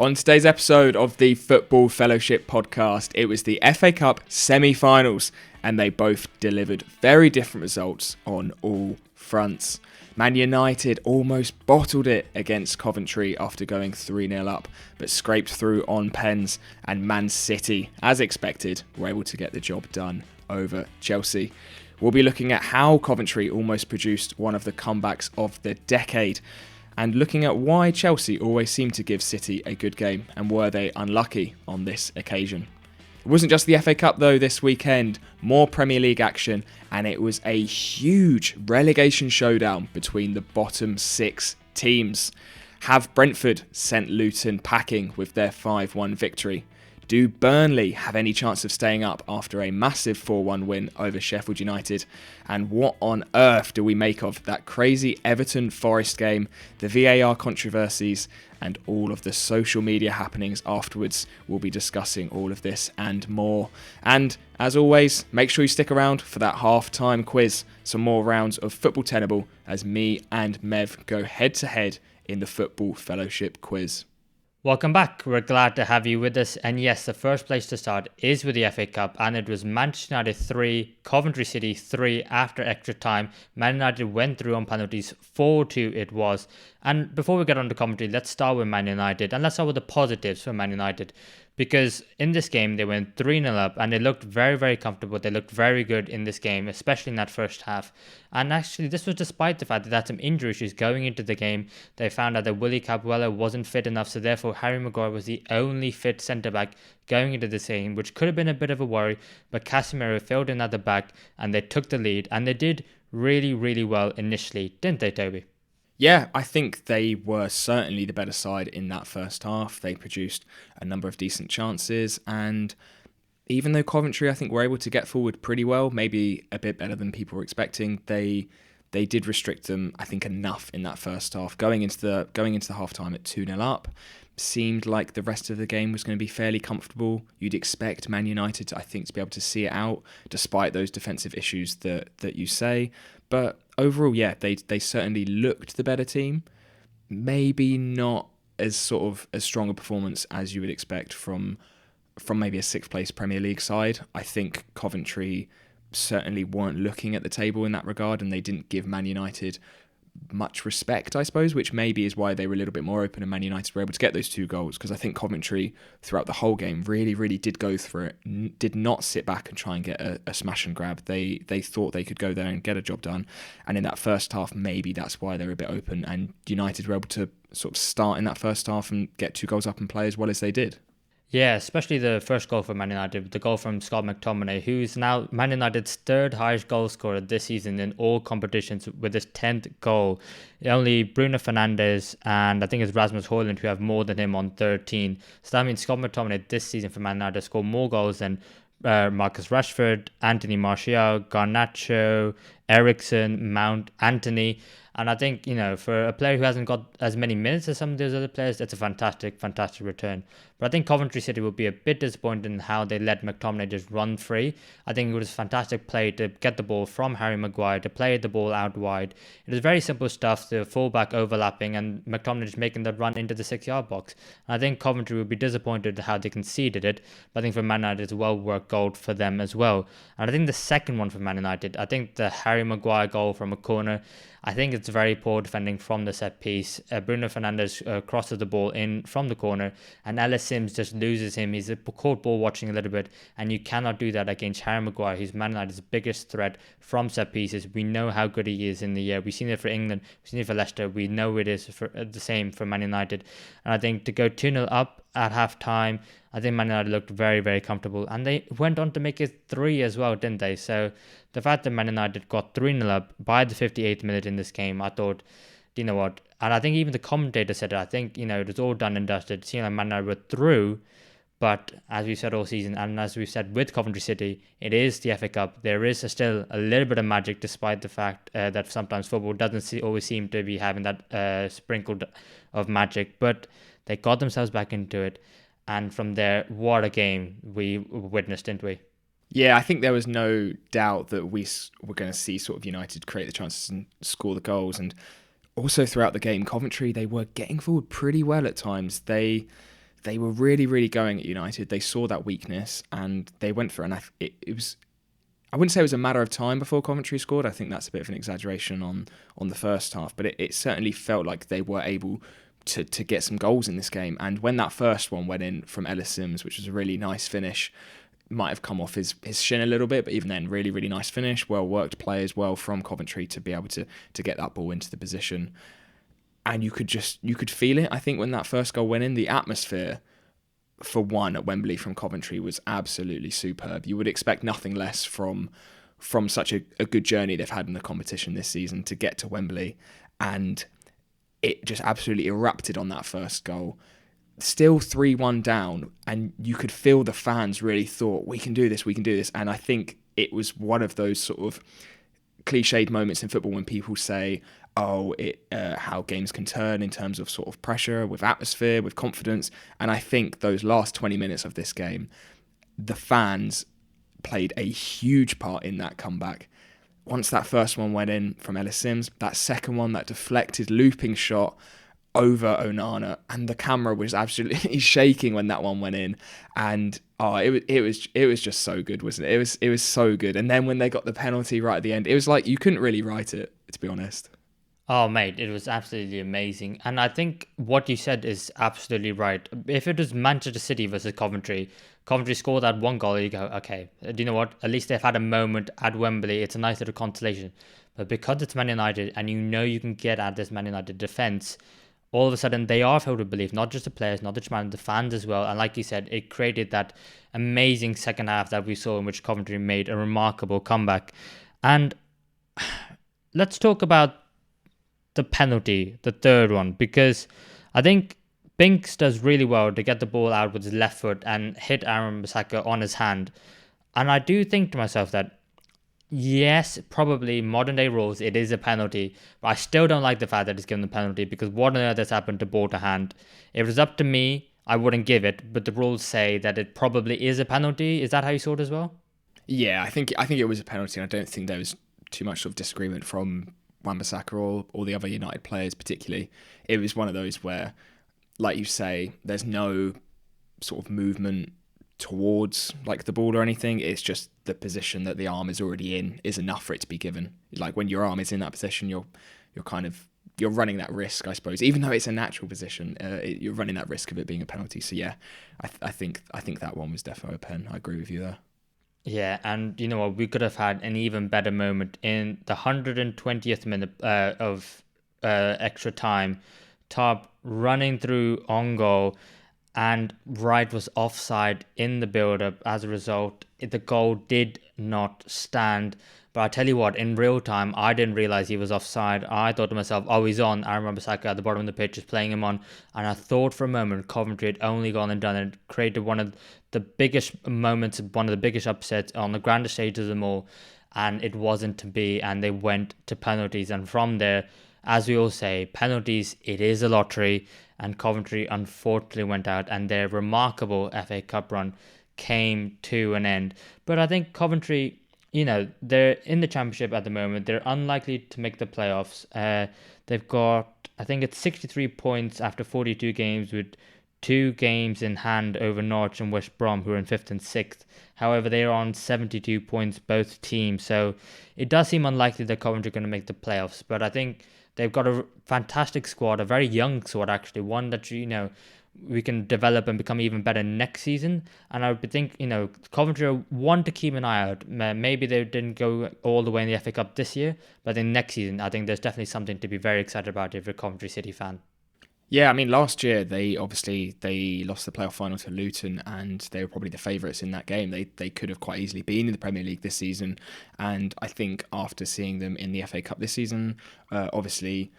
On today's episode of the Football Fellowship podcast, it was the FA Cup semi-finals, and they both delivered very different results on all fronts. Man United almost bottled it against Coventry after going 3-0 up, but scraped through on pens, and Man City, as expected, were able to get the job done over Chelsea. We'll be looking at how Coventry almost produced one of the comebacks of the decade, and looking at why Chelsea always seem to give City a good game, and were they unlucky on this occasion. It wasn't just the FA Cup though this weekend, more Premier League action, and it was a huge relegation showdown between the bottom 6 teams. Have Brentford sent Luton packing with their 5-1 victory? Do Burnley have any chance of staying up after a massive 4-1 win over Sheffield United? And what on earth do we make of that crazy Everton-Forest game, the VAR controversies, and all of the social media happenings afterwards? We'll be discussing all of this and more. And as always, make sure you stick around for that half-time quiz. Some more rounds of Football Tenable as me and Mev go head-to-head in the Football Fellowship quiz. Welcome back. We're glad to have you with us. And yes, the first place to start is with the FA Cup, and it was Manchester United 3, Coventry City 3 after extra time. Man United went through on penalties, 4-2 it was. And before we get on to Coventry, let's start with Man United, and let's start with the positives for Man United. Because in this game, they went 3-0 up, and they looked very, very comfortable. They looked very good in this game, especially in that first half. And actually, this was despite the fact that they had some injury issues going into the game. They found out that Willie Caballero wasn't fit enough, so therefore Harry Maguire was the only fit centre-back going into this game, which could have been a bit of a worry. But Casemiro filled in at the back, and they took the lead, and they did really, really well initially, didn't they, Toby? Yeah, I think they were certainly the better side in that first half. They produced a number of decent chances, and even though Coventry, I think, were able to get forward pretty well, maybe a bit better than people were expecting, they did restrict them, I think, enough in that first half. Going into the half time at 2-0 up, seemed like the rest of the game was going to be fairly comfortable. You'd expect Man United, I think, to be able to see it out, despite those defensive issues that you say. But overall, yeah, they certainly looked the better team. Maybe not as strong a performance as you would expect from maybe a 6th place Premier League side. I think Coventry certainly weren't looking at the table in that regard, and they didn't give Man United much respect, I suppose, which maybe is why they were a little bit more open and Man United were able to get those 2 goals, because I think Coventry throughout the whole game really, really did go for it, did not sit back and try and get a smash and grab. They thought they could go there and get a job done, and in that first half maybe that's why they were a bit open, and United were able to sort of start in that first half and get 2 goals up and play as well as they did. Yeah, especially the first goal for Man United, the goal from Scott McTominay, who's now Man United's 3rd highest goal scorer this season in all competitions with his 10th goal. Only Bruno Fernandes and I think it's Rasmus Højlund who have more than him on 13. So that means Scott McTominay this season for Man United scored more goals than Marcus Rashford, Anthony Martial, Garnacho, Eriksen, Mount, Anthony. And I think, for a player who hasn't got as many minutes as some of those other players, that's a fantastic, fantastic return. But I think Coventry City will be a bit disappointed in how they let McTominay just run free. I think it was fantastic play to get the ball from Harry Maguire, to play the ball out wide. It was very simple stuff, the fullback overlapping and McTominay just making the run into the 6-yard box. And I think Coventry will be disappointed how they conceded it. But I think for Man United, it's a well-worked goal for them as well. And I think the second one for Man United, I think the Harry Maguire goal from a corner, I think it's very poor defending from the set piece. Bruno Fernandes crosses the ball in from the corner, and Ellis Sims just loses him. He's caught ball watching a little bit, and you cannot do that against Harry Maguire, who's Man United's biggest threat from set pieces. We know how good he is in the year. We've seen it for England, we've seen it for Leicester. We know it is for the same for Man United. And I think to go 2-0 up at half time, I think Man United looked very, very comfortable. And they went on to make it 3 as well, didn't they? So the fact that Man United got 3-0 up by the 58th minute in this game, I thought, you know what? And I think even the commentator said it. I think, it was all done and dusted. It seemed like Man United were through. But as we said all season, and as we said with Coventry City, it is the FA Cup. There is still a little bit of magic, despite the fact that sometimes football doesn't always seem to be having that sprinkled of magic. But they got themselves back into it. And from there, what a game we witnessed, didn't we? Yeah, I think there was no doubt that we were going to see sort of United create the chances and score the goals. And also throughout the game, Coventry, they were getting forward pretty well at times. They they were really, really going at United. They saw that weakness and they went for it. And it was, I wouldn't say it was a matter of time before Coventry scored. I think that's a bit of an exaggeration on the first half, but it certainly felt like they were able to get some goals in this game. And when that first one went in from Ellis Sims, which was a really nice finish, might have come off his shin a little bit, but even then, really, really nice finish. Well worked play as well from Coventry to be able to get that ball into the position. And you could feel it. I think when that first goal went in, the atmosphere for one at Wembley from Coventry was absolutely superb. You would expect nothing less from such a good journey they've had in the competition this season to get to Wembley, and it just absolutely erupted on that first goal. Still 3-1 down, and you could feel the fans really thought, we can do this. And I think it was one of those sort of cliched moments in football when people say, how games can turn in terms of sort of pressure, with atmosphere, with confidence. And I think those last 20 minutes of this game, the fans played a huge part in that comeback. Once that first one went in from Ellis Sims, that second one, that deflected looping shot over Onana, and the camera was absolutely shaking when that one went in. And it was just so good, wasn't it? It was so good. And then when they got the penalty right at the end, it was like you couldn't really write it, to be honest. Oh, mate, it was absolutely amazing. And I think what you said is absolutely right. If it was Manchester City versus Coventry scored that one goal, you go, okay, do you know what? At least they've had a moment at Wembley. It's a nice little consolation. But because it's Man United and you know you can get at this Man United defence, all of a sudden they are filled with belief, not just the players, not just the fans as well. And like you said, it created that amazing second half that we saw in which Coventry made a remarkable comeback. And let's talk about the penalty, the third one, because I think Binks does really well to get the ball out with his left foot and hit Aaron Bissaka on his hand. And I do think to myself that, yes, probably modern day rules, it is a penalty, but I still don't like the fact that it's given the penalty, because what on earth has happened to ball to hand? If it was up to me, I wouldn't give it, but the rules say that it probably is a penalty. Is that how you saw it as well? Yeah, I think it was a penalty, and I don't think there was too much sort of disagreement from Wan-Bissaka or the other United players particularly. It was one of those where, like you say, there's no sort of movement towards like the ball or anything. It's just the position that the arm is already in is enough for it to be given. Like when your arm is in that position, you're running that risk, I suppose. Even though it's a natural position, you're running that risk of it being a penalty. So yeah, I think that one was definitely a pen. I agree with you there. Yeah, and you know what? We could have had an even better moment in the 120th minute of extra time. Top running through on goal, and Wright was offside in the build-up. As a result, the goal did not stand. But I tell you what, in real time, I didn't realise he was offside. I thought to myself, oh, he's on. I remember Saka at the bottom of the pitch is playing him on. And I thought for a moment Coventry had only gone and done it. Created one of the biggest moments, one of the biggest upsets on the grandest stage of them all. And it wasn't to be. And they went to penalties. And from there, as we all say, penalties, it is a lottery. And Coventry unfortunately went out. And their remarkable FA Cup run came to an end. But I think Coventry, you know, they're in the Championship at the moment. They're unlikely to make the playoffs. They've got, I think it's 63 points after 42 games, with 2 games in hand over Norwich and West Brom, who are in 5th and 6th. However, they are on 72 points, both teams. So it does seem unlikely that Coventry are going to make the playoffs. But I think they've got a fantastic squad, a very young squad, actually. One that, you know, we can develop and become even better next season. And I would think, you know, Coventry are one to keep an eye out. Maybe they didn't go all the way in the FA Cup this year, but in next season, I think there's definitely something to be very excited about if you're a Coventry City fan. Yeah, I mean, last year they lost the playoff final to Luton, and they were probably the favourites in that game. They could have quite easily been in the Premier League this season, and I think after seeing them in the FA Cup this season, obviously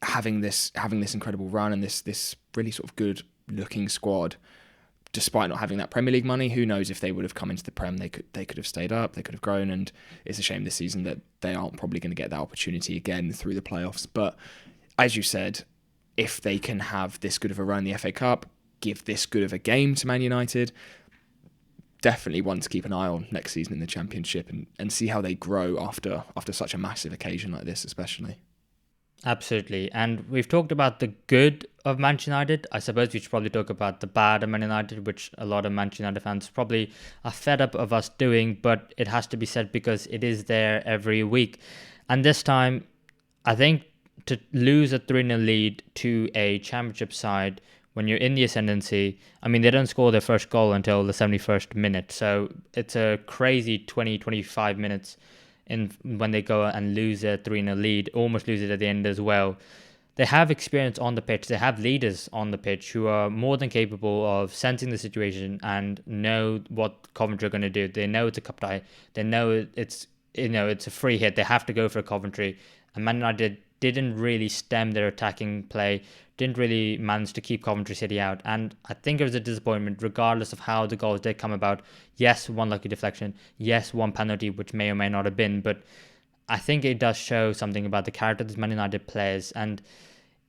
having this incredible run and this really sort of good looking squad, despite not having that Premier League money, who knows if they would have come into the Prem? They could have stayed up, they could have grown, and it's a shame this season that they aren't probably going to get that opportunity again through the playoffs. But as you said, if they can have this good of a run in the FA Cup, give this good of a game to Man United, definitely one to keep an eye on next season in the Championship and see how they grow after such a massive occasion like this, especially. Absolutely. And we've talked about the good of Manchester United. I suppose we should probably talk about the bad of Man United, which a lot of Manchester United fans probably are fed up of us doing, but it has to be said because it is there every week. And this time, I think to lose a 3-0 lead to a championship side when you're in the ascendancy, I mean, they don't score their first goal until the 71st minute. So it's a crazy 25 minutes in when they go and lose a 3-0 lead, almost lose it at the end as well. They have experience on the pitch. They have leaders on the pitch who are more than capable of sensing the situation and know what Coventry are going to do. They know it's a cup tie. They know it's a free hit. They have to go for Coventry. And Man United didn't really stem their attacking play, didn't really manage to keep Coventry City out. And I think it was a disappointment, regardless of how the goals did come about. Yes, one lucky deflection. Yes, one penalty, which may or may not have been. But I think it does show something about the character of these Man United players. And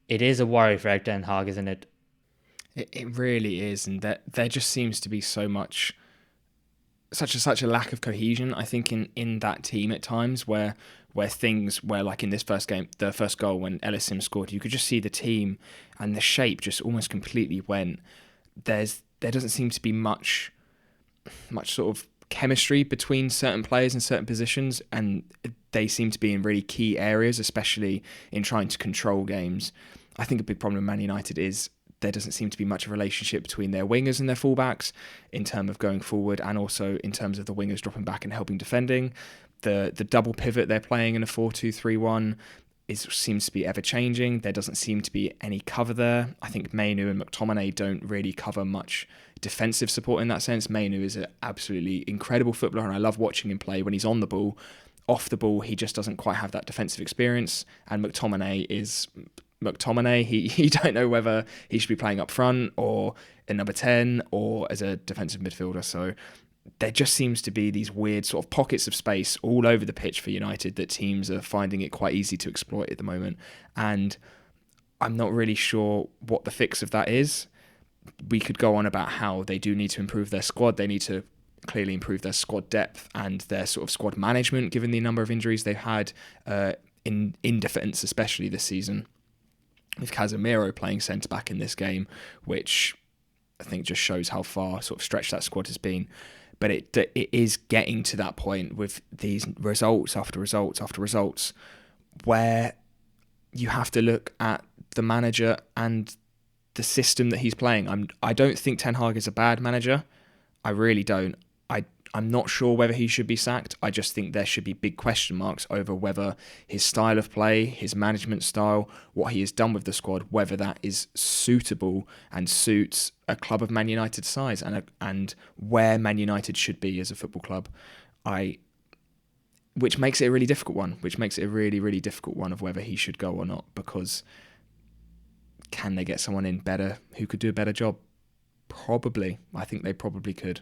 it is a worry for Erik ten Hag, isn't it? It really is. And there just seems to be such a lack of cohesion, I think, in that team at times where like in this first game, the first goal when Ellis Sims scored, you could just see the team and the shape just almost completely went. There doesn't seem to be much sort of chemistry between certain players in certain positions, and they seem to be in really key areas, especially in trying to control games. I think a big problem with Man United is there doesn't seem to be much of a relationship between their wingers and their fullbacks in terms of going forward, and also in terms of the wingers dropping back and helping defending. The double pivot they're playing in a 4-2-3-1 seems to be ever changing. There doesn't seem to be any cover there. I think Mainu and McTominay don't really cover much defensive support in that sense. Mainu is an absolutely incredible footballer, and I love watching him play when he's on the ball. Off the ball, he just doesn't quite have that defensive experience. And McTominay is McTominay. He don't know whether he should be playing up front or in number 10 or as a defensive midfielder. So there just seems to be these weird sort of pockets of space all over the pitch for United that teams are finding it quite easy to exploit at the moment. And I'm not really sure what the fix of that is. We could go on about how they do need to improve their squad. They need to clearly improve their squad depth and their sort of squad management, given the number of injuries they've had in defence, especially this season, with Casemiro playing centre-back in this game, which I think just shows how far sort of stretched that squad has been. But it is getting to that point with these results after results after results where you have to look at the manager and the system that he's playing. I don't think Ten Hag is a bad manager. I really don't. I'm not sure whether he should be sacked. I just think there should be big question marks over whether his style of play, his management style, what he has done with the squad, whether that is suitable and suits a club of Man United's size and where Man United should be as a football club. Which makes it a really difficult one, really, really difficult one of whether he should go or not, because can they get someone in better who could do a better job? Probably. I think they probably could.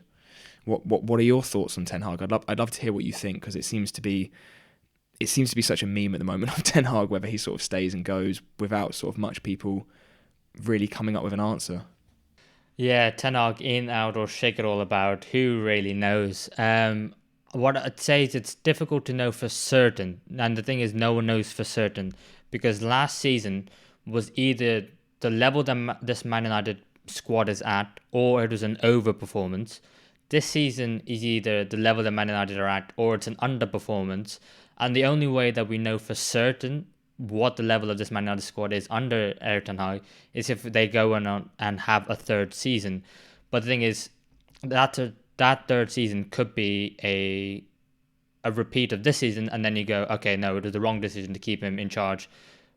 What are your thoughts on Ten Hag? I'd love to hear what you think, because it seems to be such a meme at the moment of Ten Hag, whether he sort of stays and goes without sort of much people really coming up with an answer. Yeah, Ten Hag in, out, or shake it all about. Who really knows? What I'd say is it's difficult to know for certain, and the thing is, no one knows for certain, because last season was either the level that this Man United squad is at, or it was an overperformance. This season is either the level that Man United are at, or it's an underperformance. And the only way that we know for certain what the level of this Man United squad is under Erik ten Hag is if they go on and have a third season. But the thing is, that third season could be a repeat of this season, and then you go, okay, no, it was the wrong decision to keep him in charge.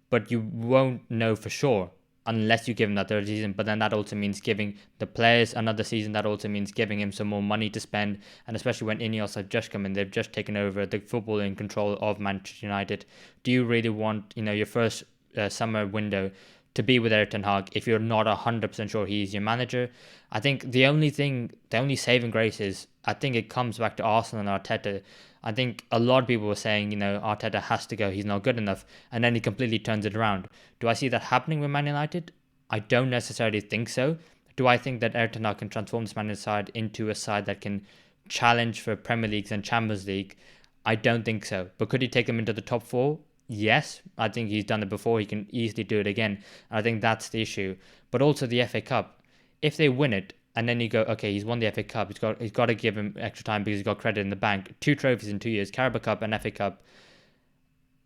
But you won't know for sure unless you give him that third season. But then that also means giving the players another season. That also means giving him some more money to spend. And especially when Ineos have just come in, they've just taken over the footballing control of Manchester United. Do you really want, your first summer window to be with Erik ten Hag if you're not 100% sure he's your manager? I think the only saving grace is, I think it comes back to Arsenal and Arteta. I think a lot of people were saying, Arteta has to go, he's not good enough, and then he completely turns it around. Do I see that happening with Man United? I don't necessarily think so. Do I think that Erik ten Hag can transform this Man United side into a side that can challenge for Premier Leagues and Champions League? I don't think so. But could he take them into the top four? Yes, I think he's done it before. He can easily do it again. And I think that's the issue. But also the FA Cup. If they win it, and then you go, okay, he's won the FA Cup. He's got to give him extra time because he's got credit in the bank. 2 trophies in 2 years, Carabao Cup and FA Cup.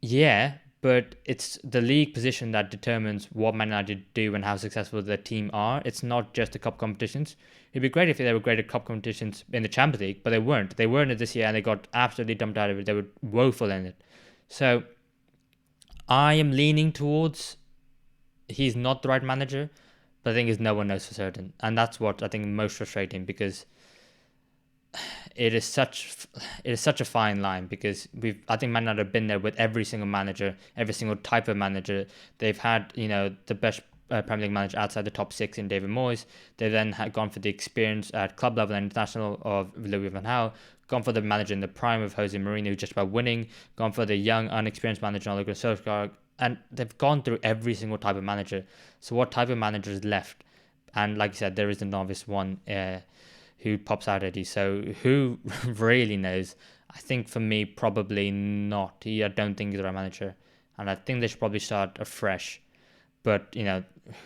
Yeah, but it's the league position that determines what Man United do and how successful their team are. It's not just the cup competitions. It'd be great if they were great at cup competitions in the Champions League, but they weren't. They weren't it this year, and they got absolutely dumped out of it. They were woeful in it. So I am leaning towards he's not the right manager, but the thing is no one knows for certain. And that's what I think is most frustrating, because it is such a fine line, because I think Man United have been there with every single manager, every single type of manager. They've had, the best Premier League manager outside the top 6 in David Moyes. They then had gone for the experience at club level and international of Louis van Gaal, gone for the manager in the prime of Jose Mourinho, just about winning, gone for the young, unexperienced manager Ole Gunnar Solskjaer, and they've gone through every single type of manager. So what type of manager is left? And like you said, there is the novice one who pops out at you. So who really knows? I think for me, probably not. I don't think he's the right manager. And I think they should probably start afresh. But,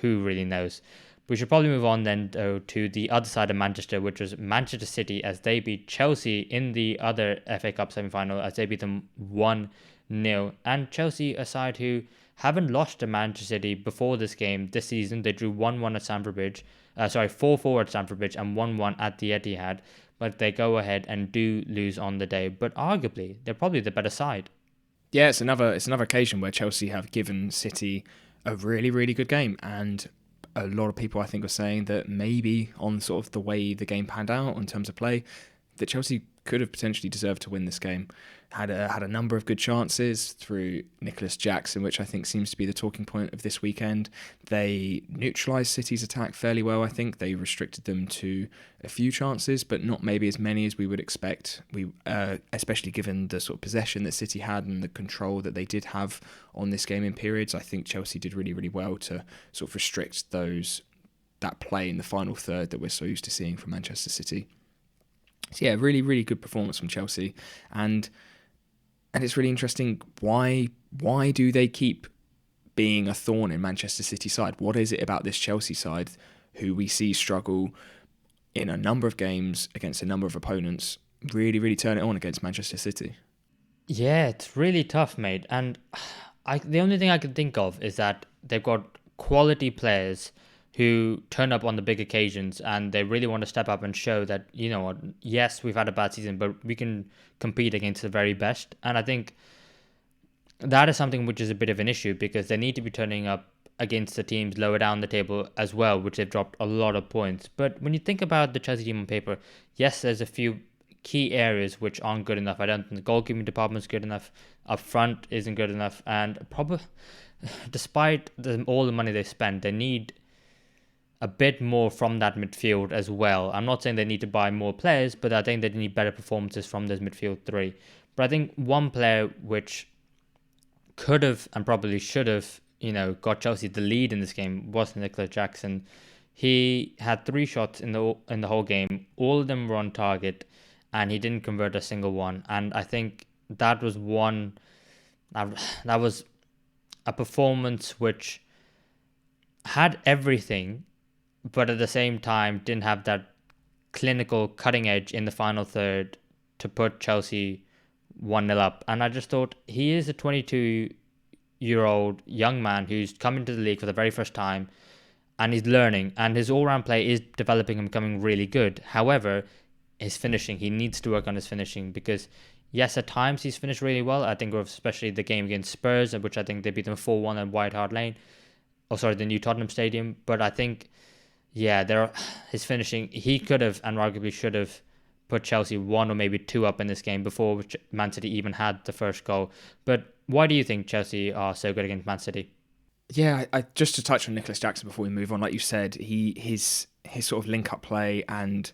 who really knows? We should probably move on then to the other side of Manchester, which was Manchester City, as they beat Chelsea in the other FA Cup semi-final, as they beat them 1-0. And Chelsea, a side who haven't lost to Manchester City before this game this season. They drew 1-1 at Stamford Bridge. 4-4 at Stamford Bridge and 1-1 at the Etihad. But they go ahead and do lose on the day. But arguably, they're probably the better side. Yeah, it's another occasion where Chelsea have given City a really, really good game. And a lot of people, I think, are saying that maybe on sort of the way the game panned out in terms of play, that Chelsea could have potentially deserved to win this game. Had a number of good chances through Nicholas Jackson, which I think seems to be the talking point of this weekend. They neutralised City's attack fairly well, I think. They restricted them to a few chances, but not maybe as many as we would expect. Especially given the sort of possession that City had and the control that they did have on this game in periods. I think Chelsea did really, really well to sort of restrict that play in the final third that we're so used to seeing from Manchester City. So yeah, really, really good performance from Chelsea. And it's really interesting, why do they keep being a thorn in Manchester City side? What is it about this Chelsea side who we see struggle in a number of games against a number of opponents, really, really turn it on against Manchester City? Yeah, it's really tough, mate. And the only thing I can think of is that they've got quality players who turn up on the big occasions, and they really want to step up and show that, yes, we've had a bad season, but we can compete against the very best. And I think that is something which is a bit of an issue, because they need to be turning up against the teams lower down the table as well, which they've dropped a lot of points. But when you think about the Chelsea team on paper, yes, there's a few key areas which aren't good enough. I don't think the goalkeeping department's good enough. Up front isn't good enough. And probably, despite all the money they spend, they need a bit more from that midfield as well. I'm not saying they need to buy more players, but I think they need better performances from those midfield three. But I think one player which could have and probably should have, got Chelsea the lead in this game was Nicholas Jackson. He had 3 shots in the whole game. All of them were on target, and he didn't convert a single one. And I think that was a performance which had everything, but at the same time didn't have that clinical cutting edge in the final third to put Chelsea 1-0 up. And I just thought, he is a 22-year-old young man who's come into the league for the very first time, and he's learning, and his all-round play is developing and becoming really good. However, his finishing, he needs to work on his finishing, because yes, at times he's finished really well. I think of especially the game against Spurs, which I think they beat them 4-1 at White Hart Lane. The new Tottenham Stadium. But I think, his finishing, he could have and arguably should have put Chelsea 1 or maybe 2 up in this game before Man City even had the first goal. But why do you think Chelsea are so good against Man City? Yeah, I just to touch on Nicholas Jackson before we move on, like you said, his sort of link-up play and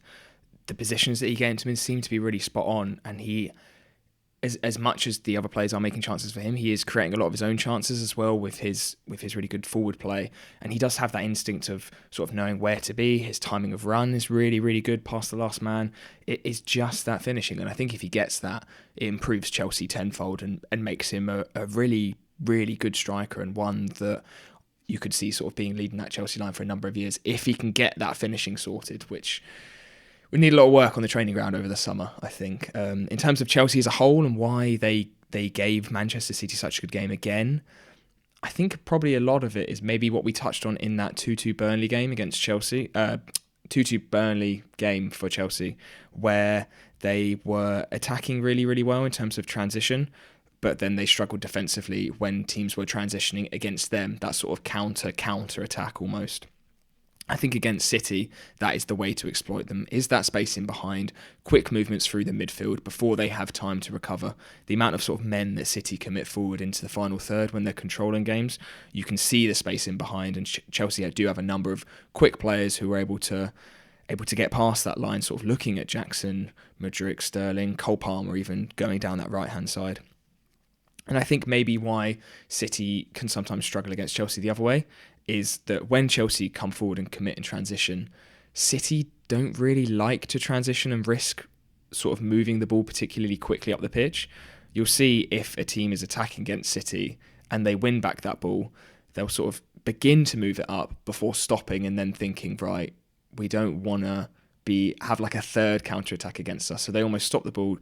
the positions that he gets him in seem to be really spot on, and he, as much as the other players are making chances for him, he is creating a lot of his own chances as well with his really good forward play. And he does have that instinct of sort of knowing where to be. His timing of run is really, really good past the last man. It is just that finishing. And I think if he gets that, it improves Chelsea tenfold and makes him a really really good striker and one that you could see sort of being leading that Chelsea line for a number of years if he can get that finishing sorted, which we need a lot of work on the training ground over the summer, I think. In terms of Chelsea as a whole and why they gave Manchester City such a good game again, I think probably a lot of it is maybe what we touched on in that 2-2 Burnley game against Chelsea, 2-2 Burnley game for Chelsea, where they were attacking really, really well in terms of transition, but then they struggled defensively when teams were transitioning against them, that sort of counter attack almost. I think against City, that is the way to exploit them, is that space in behind, quick movements through the midfield before they have time to recover. The amount of sort of men that City commit forward into the final third when they're controlling games, you can see the space in behind, and Chelsea do have a number of quick players who are able to get past that line, sort of looking at Jackson, Mudryk, Sterling, Cole Palmer even going down that right-hand side. And I think maybe why City can sometimes struggle against Chelsea the other way is that when Chelsea come forward and commit in transition, City don't really like to transition and risk sort of moving the ball particularly quickly up the pitch. You'll see if a team is attacking against City and they win back that ball, they'll sort of begin to move it up before stopping and then thinking, right, we don't want to have like a third counter-attack against us. So they almost stop the ball,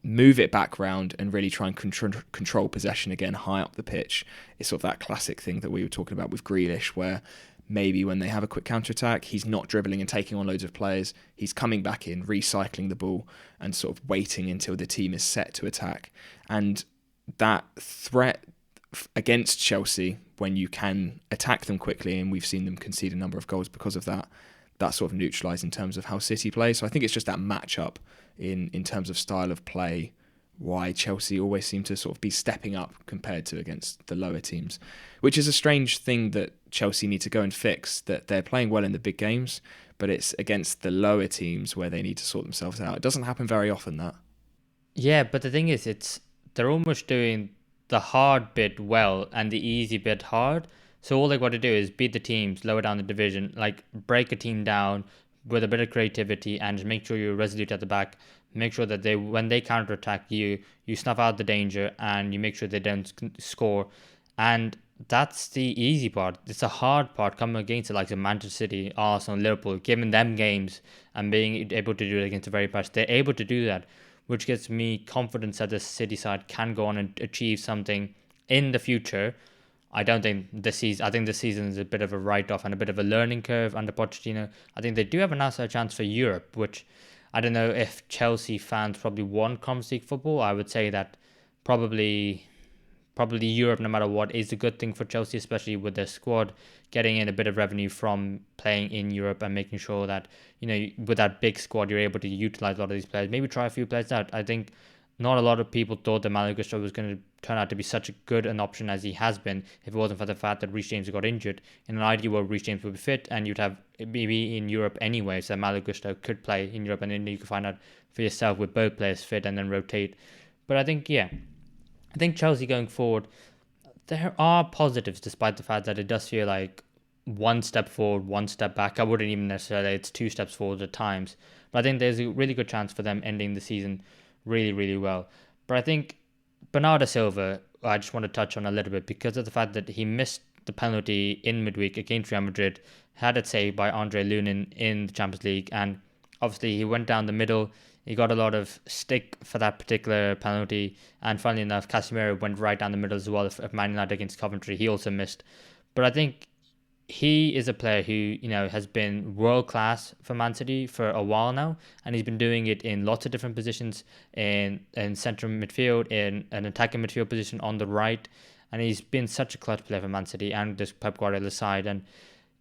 move it back round and really try and control possession again high up the pitch. It's sort of that classic thing that we were talking about with Grealish, where maybe when they have a quick counter-attack, he's not dribbling and taking on loads of players. He's coming back in, recycling the ball and sort of waiting until the team is set to attack. And that threat against Chelsea, when you can attack them quickly, and we've seen them concede a number of goals because of that, that's sort of neutralised in terms of how City play. So I think it's just that matchup in terms of style of play, why Chelsea always seem to sort of be stepping up compared to against the lower teams, which is a strange thing that Chelsea need to go and fix, that they're playing well in the big games, but it's against the lower teams where they need to sort themselves out. It doesn't happen very often, that. Yeah, but the thing is, they're almost doing the hard bit well and the easy bit hard. So all they got to do is beat the teams lower down the division, like break a team down with a bit of creativity and just make sure you're resolute at the back. Make sure that when they counter-attack you snuff out the danger and you make sure they don't score. And that's the easy part. It's the hard part coming against it, like the Manchester City, Arsenal, Liverpool, giving them games and being able to do it against the very best. They're able to do that, which gives me confidence that the City side can go on and achieve something in the future. I think this season is a bit of a write-off and a bit of a learning curve under Pochettino. I think they do have an outside chance for Europe, which I don't know if Chelsea fans probably want Conference League football. I would say that probably Europe, no matter what, is a good thing for Chelsea, especially with their squad, getting in a bit of revenue from playing in Europe and making sure that, with that big squad, you're able to utilize a lot of these players. Maybe try a few players out. I think not a lot of people thought that Malo Gusto was going to turn out to be such a good an option as he has been if it wasn't for the fact that Reece James got injured. In an ideal world, Reece James would be fit and you'd have maybe in Europe anyway, so Malo Gusto could play in Europe and then you can find out for yourself with both players fit and then rotate. But I think Chelsea going forward, there are positives despite the fact that it does feel like one step forward, one step back. I wouldn't even necessarily say it's two steps forward at times. But I think there's a really good chance for them ending the season really, really well. But I think Bernardo Silva, I just want to touch on a little bit because of the fact that he missed the penalty in midweek against Real Madrid, had it saved by Andre Lunin in the Champions League, and obviously he went down the middle. He got a lot of stick for that particular penalty, and funnily enough, Casemiro went right down the middle as well of Man United against Coventry. He also missed. But I think he is a player who, has been world class for Man City for a while now, and he's been doing it in lots of different positions in central midfield, in an attacking midfield position on the right, and he's been such a clutch player for Man City and this Pep Guardiola side. And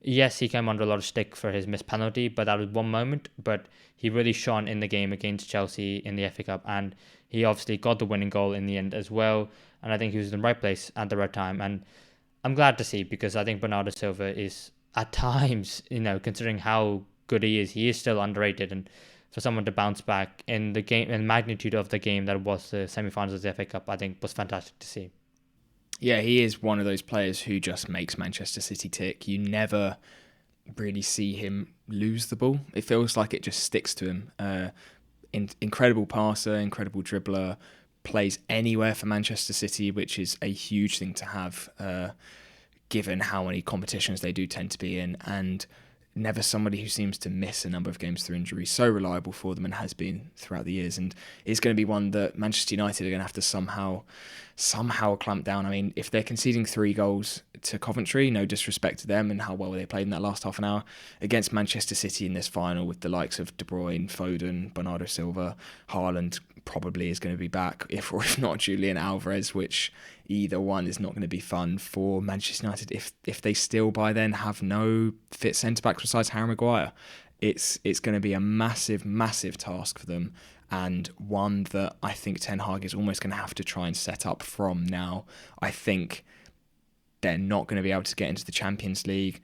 yes, he came under a lot of stick for his missed penalty, but that was one moment. But he really shone in the game against Chelsea in the FA Cup, and he obviously got the winning goal in the end as well. And I think he was in the right place at the right time, and I'm glad to see, because I think Bernardo Silva is at times, considering how good he is still underrated. And for someone to bounce back in the game and magnitude of the game that was the semi-finals of the FA Cup, I think was fantastic to see. Yeah, he is one of those players who just makes Manchester City tick. You never really see him lose the ball. It feels like it just sticks to him. Incredible passer, incredible dribbler, plays anywhere for Manchester City, which is a huge thing to have, given how many competitions they do tend to be in, and never somebody who seems to miss a number of games through injury. So reliable for them and has been throughout the years, and it's going to be one that Manchester United are going to have to somehow clamp down. I mean, if they're conceding 3 goals to Coventry, no disrespect to them and how well they played in that last half an hour, against Manchester City in this final with the likes of De Bruyne, Foden, Bernardo Silva, Haaland probably is going to be back, if not Julian Alvarez, which either one is not going to be fun for Manchester United if they still by then have no fit centre-backs besides Harry Maguire. It's going to be a massive task for them, and one that I think Ten Hag is almost going to have to try and set up from now. I think they're not going to be able to get into the Champions League.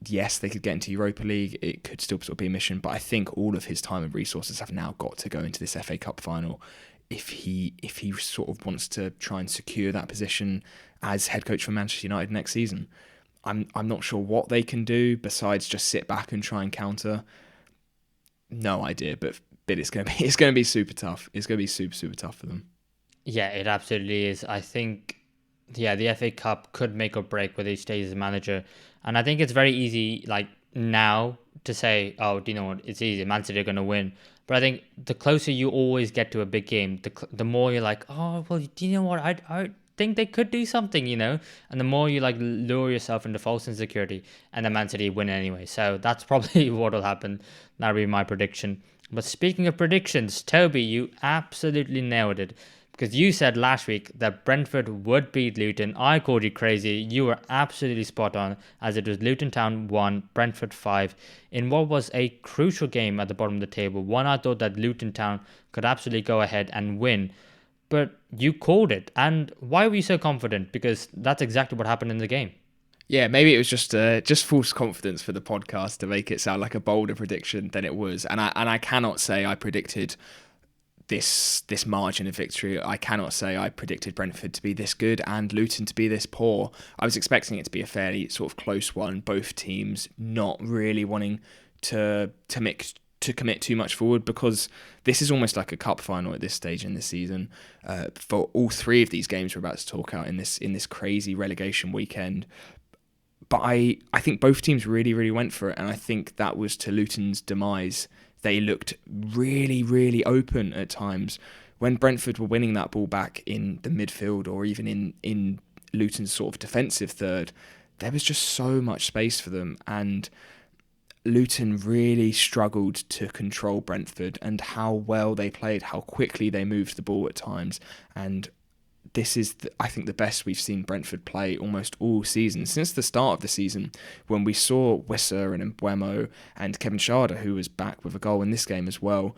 Yes, they could get into Europa League. It could still sort of be a mission, but I think all of his time and resources have now got to go into this FA Cup final if he sort of wants to try and secure that position as head coach for Manchester United next season. I'm not sure what they can do besides just sit back and try and counter. No idea, but it's going to be super tough. It's going to be super tough for them. Yeah, it absolutely is. I think, the FA Cup could make or break whether he stays as manager. And I think it's very easy, like, now to say, oh, do you know what, it's easy, Man City are going to win. But I think the closer you always get to a big game, the more you're like, oh, well, do you know what, I think they could do something, and the more you, like, lure yourself into false insecurity, and then Man City win anyway. So that's probably what will happen. That'll be my prediction. But speaking of predictions, Toby, you absolutely nailed it. Because you said last week that Brentford would beat Luton. I called you crazy. You were absolutely spot on, as it was Luton Town 1, Brentford 5, in what was a crucial game at the bottom of the table. One I thought that Luton Town could absolutely go ahead and win. But you called it. And why were you so confident? Because that's exactly what happened in the game. Yeah, maybe it was just false confidence for the podcast to make it sound like a bolder prediction than it was. And I cannot say I predicted this margin of victory. I cannot say I predicted Brentford to be this good and Luton to be this poor. I was expecting it to be a fairly sort of close one, both teams not really wanting to commit too much forward, because this is almost like a cup final at this stage in the season. For all 3 of these games we're about to talk out in this crazy relegation weekend. But I think both teams really went for it, and I think that was to Luton's demise. They looked really open at times. When Brentford were winning that ball back in the midfield or even in Luton's sort of defensive third, there was just so much space for them, and Luton really struggled to control Brentford and how well they played, how quickly they moved the ball at times. And this is, I think, the best we've seen Brentford play almost all season, since the start of the season, when we saw Wissa and Mbeumo and Kevin Schade, who was back with a goal in this game as well,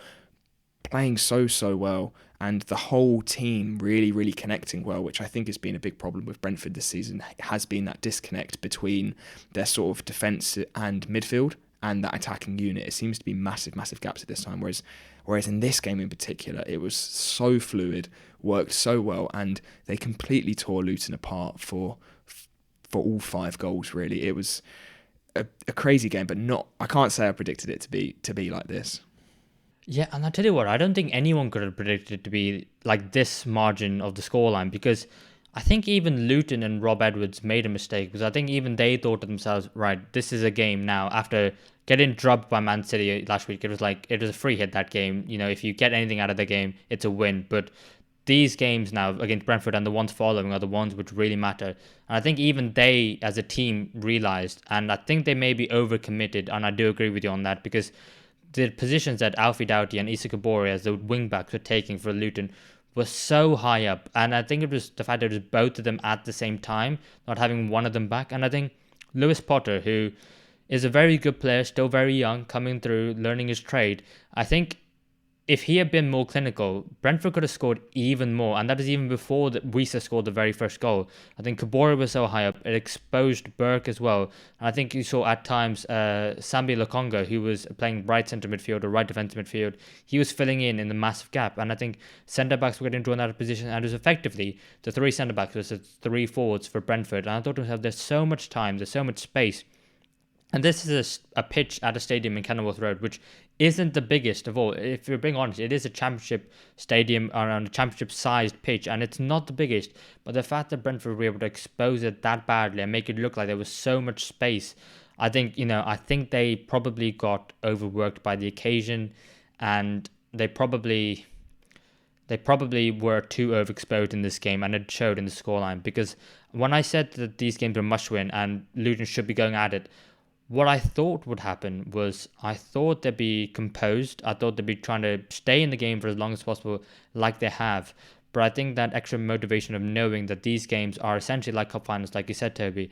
playing so well, and the whole team really connecting well, which I think has been a big problem with Brentford this season, has been that disconnect between their sort of defence and midfield and that attacking unit. It seems to be massive gaps at this time, whereas in this game in particular, it was so fluid, worked so well, and they completely tore Luton apart for all 5 goals, really. It was a crazy game, but I can't say I predicted it to be like this. Yeah, and I tell you what, I don't think anyone could have predicted it to be like this margin of the scoreline, because I think even Luton and Rob Edwards made a mistake, because I think even they thought to themselves, right, this is a game now. After getting drubbed by Man City last week, it was a free hit, that game. If you get anything out of the game, it's a win. But these games now against Brentford and the ones following are the ones which really matter. And I think even they, as a team, realised, and I think they may be overcommitted, and I do agree with you on that, because the positions that Alfie Doughty and Issa Kabore as the wing-backs were taking for Luton was so high up, and I think it was the fact that it was both of them at the same time, not having one of them back. And I think Lewis Potter, who is a very good player, still very young, coming through, learning his trade, I think if he had been more clinical, Brentford could have scored even more, and that is even before Wissa scored the very first goal. I think Kabore was so high up, it exposed Burke as well, and I think you saw at times Sambi Lokonga, who was playing right centre midfield or right defensive midfield, he was filling in the massive gap, and I think centre-backs were getting drawn out of position, and it was effectively the 3 centre-backs versus 3 forwards for Brentford, and I thought to myself, there's so much time, there's so much space And this is a pitch at a stadium in Kenilworth Road, which isn't the biggest of all. If you're being honest, it is a championship stadium around a championship-sized pitch, and it's not the biggest. But the fact that Brentford were able to expose it that badly and make it look like there was so much space, I think they probably got overworked by the occasion, and they probably were too overexposed in this game, and it showed in the scoreline. Because when I said that these games were must-win and Luton should be going at it, what I thought would happen was I thought they'd be composed. I thought they'd be trying to stay in the game for as long as possible, like they have. But I think that extra motivation of knowing that these games are essentially like cup finals, like you said, Toby,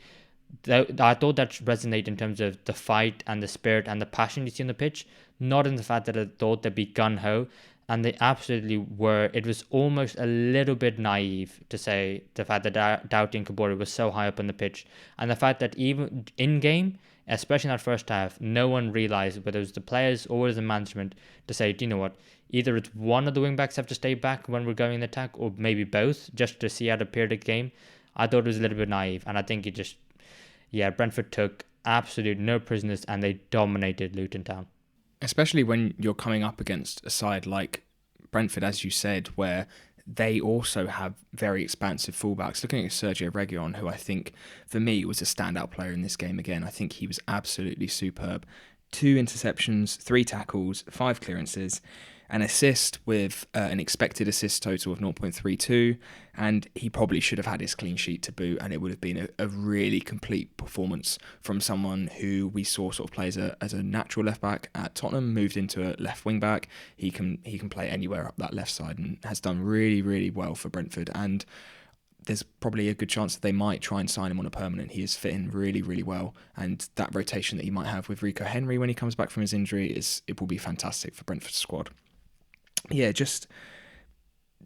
I thought that resonate in terms of the fight and the spirit and the passion you see on the pitch, not in the fact that I thought they'd be gun-ho. And they absolutely were. It was almost a little bit naive to say the fact that Doughty and Kabore was so high up on the pitch. And the fact that even in-game, especially in that first half, no one realised, whether it was the players or it was the management, to say, do you know what, either it's one of the wing-backs have to stay back when we're going in attack, or maybe both, just to see out a periodic game. I thought it was a little bit naive, and I think Brentford took absolute no prisoners, and they dominated Luton Town. Especially when you're coming up against a side like Brentford, as you said, where they also have very expansive fullbacks. Looking at Sergio Reguilon, who I think, for me, was a standout player in this game again. I think he was absolutely superb. 2 interceptions, 3 tackles, 5 clearances, an assist with an expected assist total of 0.32, and he probably should have had his clean sheet to boot, and it would have been a really complete performance from someone who we saw sort of play as a natural left back at Tottenham, moved into a left wing back. He can play anywhere up that left side and has done really, really well for Brentford, and there's probably a good chance that they might try and sign him on a permanent. He is fitting really, really well, and that rotation that he might have with Rico Henry when he comes back from his injury it will be fantastic for Brentford's squad. Yeah, just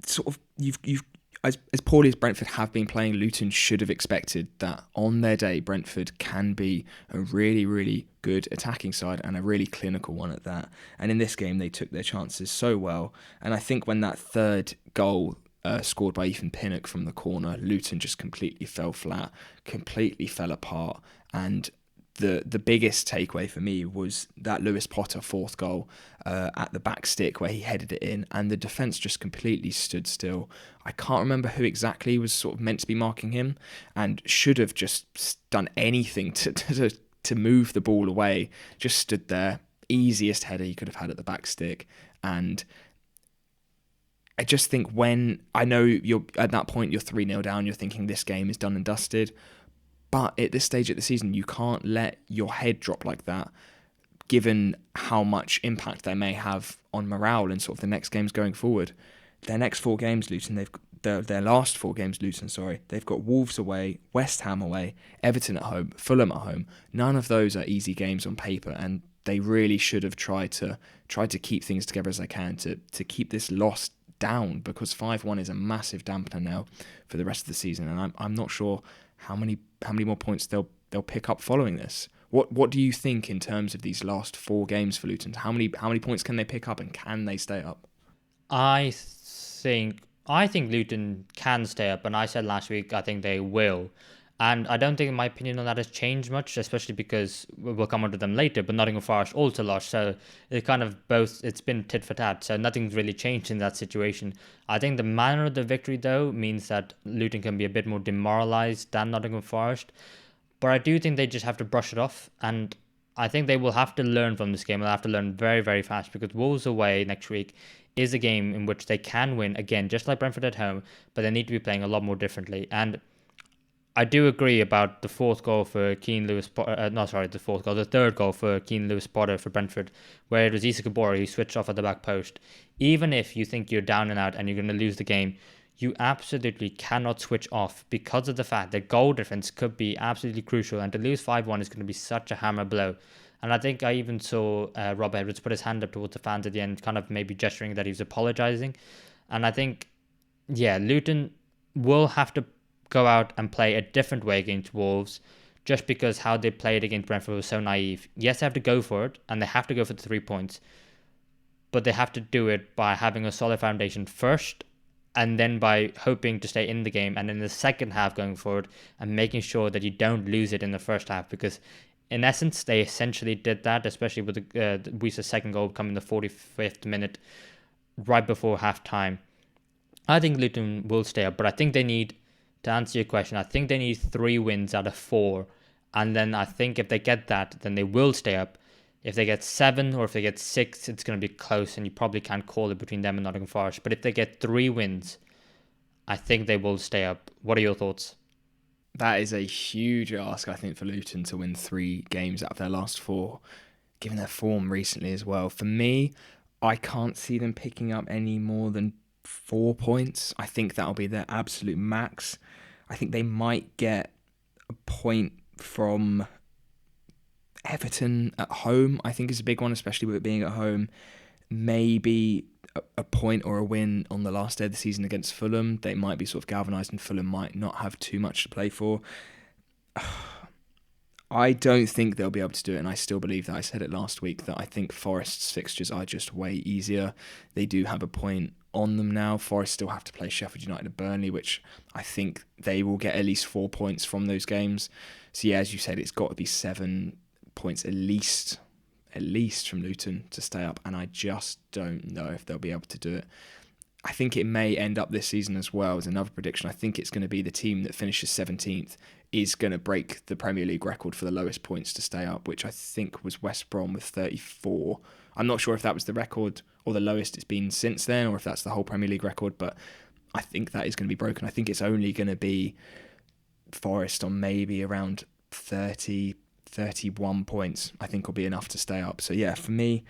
sort of you've as poorly as Brentford have been playing, Luton should have expected that on their day Brentford can be a really, really good attacking side and a really clinical one at that. And in this game, they took their chances so well. And I think when that third goal scored by Ethan Pinnock from the corner, Luton just completely fell flat, completely fell apart, and the biggest takeaway for me was that Lewis Potter fourth goal at the back stick where he headed it in, and the defence just completely stood still. I can't remember who exactly was sort of meant to be marking him and should have just done anything to move the ball away. Just stood there, easiest header he could have had at the back stick. And I just think when I know you're at that point, you're 3-0 down, you're thinking this game is done and dusted. But at this stage of the season, you can't let your head drop like that, given how much impact they may have on morale and sort of the next games going forward. Their next 4 games, Luton, their last 4 games, Luton, they've got Wolves away, West Ham away, Everton at home, Fulham at home. None of those are easy games on paper, and they really should have tried to keep things together as they can to keep this loss down, because 5-1 is a massive dampener now for the rest of the season, and I'm not sure how many more points they'll pick up following this. What do you think in terms of these last 4 games for Luton? How many points can they pick up, and can they stay up? I think Luton can stay up, and I said last week I think they will. And I don't think my opinion on that has changed much, especially because we'll come on to them later, but Nottingham Forest also lost. So it kind of it's been tit for tat. So nothing's really changed in that situation. I think the manner of the victory, though, means that Luton can be a bit more demoralised than Nottingham Forest. But I do think they just have to brush it off. And I think they will have to learn from this game. They'll have to learn very, very fast, because Wolves away next week is a game in which they can win, again, just like Brentford at home, but they need to be playing a lot more differently. And I do agree about the fourth goal for the third goal for Keane Lewis Potter for Brentford, where it was Issa Kabore who switched off at the back post. Even if you think you're down and out and you're going to lose the game, you absolutely cannot switch off, because of the fact that goal difference could be absolutely crucial, and to lose 5-1 is going to be such a hammer blow. And I think I even saw Rob Edwards put his hand up towards the fans at the end, kind of maybe gesturing that he was apologising. And I think, Luton will have to go out and play a different way against Wolves, just because how they played against Brentford was so naive. Yes, they have to go for it, and they have to go for the 3 points, but they have to do it by having a solid foundation first, and then by hoping to stay in the game, and in the second half going forward, and making sure that you don't lose it in the first half, because in essence, they essentially did that, especially with the Wies's second goal coming in the 45th minute, right before half-time. I think Luton will stay up, but I think they need, to answer your question, I think they need 3 wins out of 4. And then I think if they get that, then they will stay up. If they get 7 or if they get 6, it's going to be close, and you probably can't call it between them and Nottingham Forest. But if they get 3 wins, I think they will stay up. What are your thoughts? That is a huge ask, I think, for Luton to win 3 games out of their last 4, given their form recently as well. For me, I can't see them picking up any more than 4 points. I think that'll be their absolute max. I think they might get a point from Everton at home, I think is a big one, especially with it being at home. Maybe a point or a win on the last day of the season against Fulham. They might be sort of galvanised and Fulham might not have too much to play for. I don't think they'll be able to do it, and I still believe that. I said it last week that I think Forest's fixtures are just way easier. They do have a point on them now. Forest still have to play Sheffield United and Burnley, which I think they will get at least 4 points from those games. So yeah, as you said, it's got to be 7 points at least from Luton to stay up, and I just don't know if they'll be able to do it. I think it may end up this season as well as another prediction. I think it's going to be the team that finishes 17th is going to break the Premier League record for the lowest points to stay up, which I think was West Brom with 34. I'm not sure if that was the record or the lowest it's been since then, or if that's the whole Premier League record, but I think that is going to be broken. I think it's only going to be Forest on maybe around 30, 31 points, I think will be enough to stay up. So yeah, for me,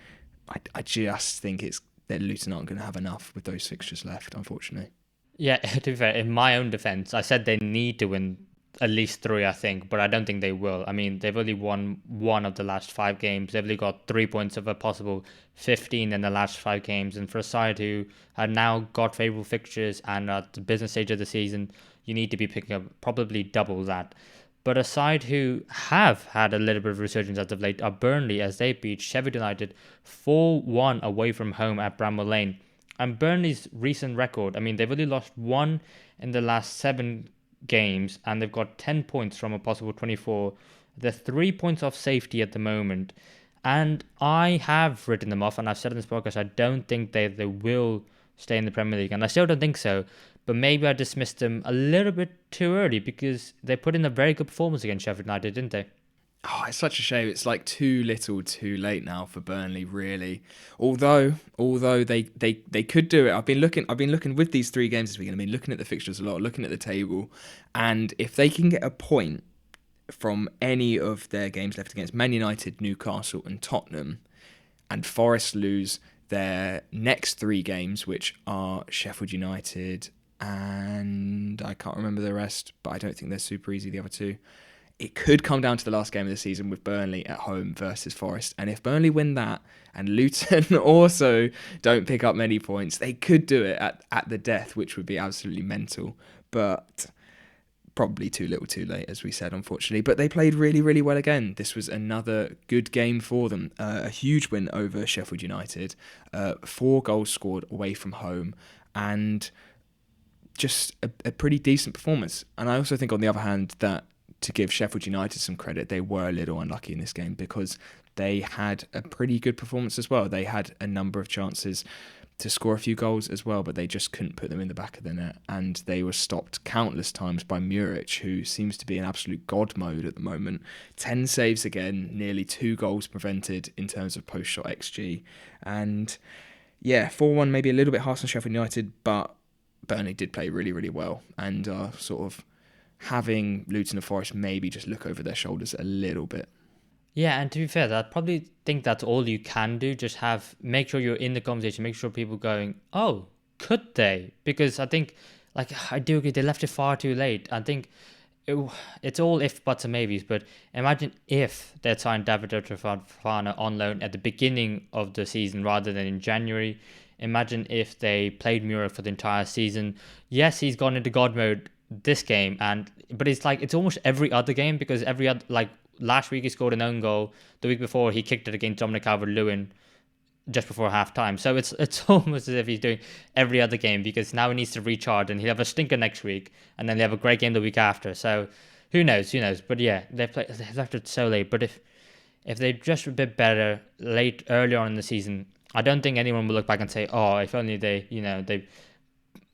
I just think it's that Luton aren't going to have enough with those fixtures left, unfortunately. Yeah, to be fair, in my own defence, I said they need to win at least 3, I think, but I don't think they will. I mean, they've only won 1 of the last 5 games. They've only got 3 points of a possible 15 in the last 5 games. And for a side who have now got favourable fixtures and at the business stage of the season, you need to be picking up probably double that. But a side who have had a little bit of resurgence as of late are Burnley, as they beat Sheffield United 4-1 away from home at Bramall Lane. And Burnley's recent record, I mean, they've only lost 1 in the last 7 games, and they've got 10 points from a possible 24. They're 3 points off safety at the moment. And I have written them off, and I've said in this podcast, I don't think they will stay in the Premier League. And I still don't think so. But maybe I dismissed them a little bit too early because they put in a very good performance against Sheffield United, didn't they? Oh, it's such a shame. It's like too little, too late now for Burnley, really. Although they could do it. I've been looking with these 3 games this weekend. I've been looking at the fixtures a lot, looking at the table, and if they can get a point from any of their games left against Man United, Newcastle, and Tottenham, and Forest lose their next 3 games, which are Sheffield United, and I can't remember the rest, but I don't think they're super easy, the other 2. It could come down to the last game of the season with Burnley at home versus Forest. And if Burnley win that and Luton also don't pick up many points, they could do it at the death, which would be absolutely mental. But probably too little too late, as we said, unfortunately. But they played really, really well again. This was another good game for them. A huge win over Sheffield United. 4 goals scored away from home. And just a pretty decent performance. And I also think, on the other hand, that to give Sheffield United some credit, they were a little unlucky in this game because they had a pretty good performance as well. They had a number of chances to score a few goals as well, but they just couldn't put them in the back of the net. And they were stopped countless times by Muric, who seems to be in absolute god mode at the moment. 10 saves again, nearly 2 goals prevented in terms of post-shot XG. And yeah, 4-1 maybe a little bit harsh on Sheffield United, but Burnley did play really, really well, and sort of having Luton and Forest maybe just look over their shoulders a little bit. Yeah, and to be fair, I probably think that's all you can do. Just make sure you're in the conversation, make sure people going, oh, could they? Because I think, I do agree, they left it far too late. I think it's all if, buts and maybes, but imagine if they'd signed David Fofana on loan at the beginning of the season rather than in January. Imagine if they played Mura for the entire season. Yes, he's gone into God mode this game, but it's almost every other game, because every other, last week he scored an own goal. The week before he kicked it against Dominic Calvert-Lewin just before half time. So it's almost as if he's doing every other game, because now he needs to recharge, and he'll have a stinker next week, and then he'll have a great game the week after. So who knows? But yeah, they've left it so late. But if if they're just a bit better earlier on in the season, I don't think anyone will look back and say, oh, if only they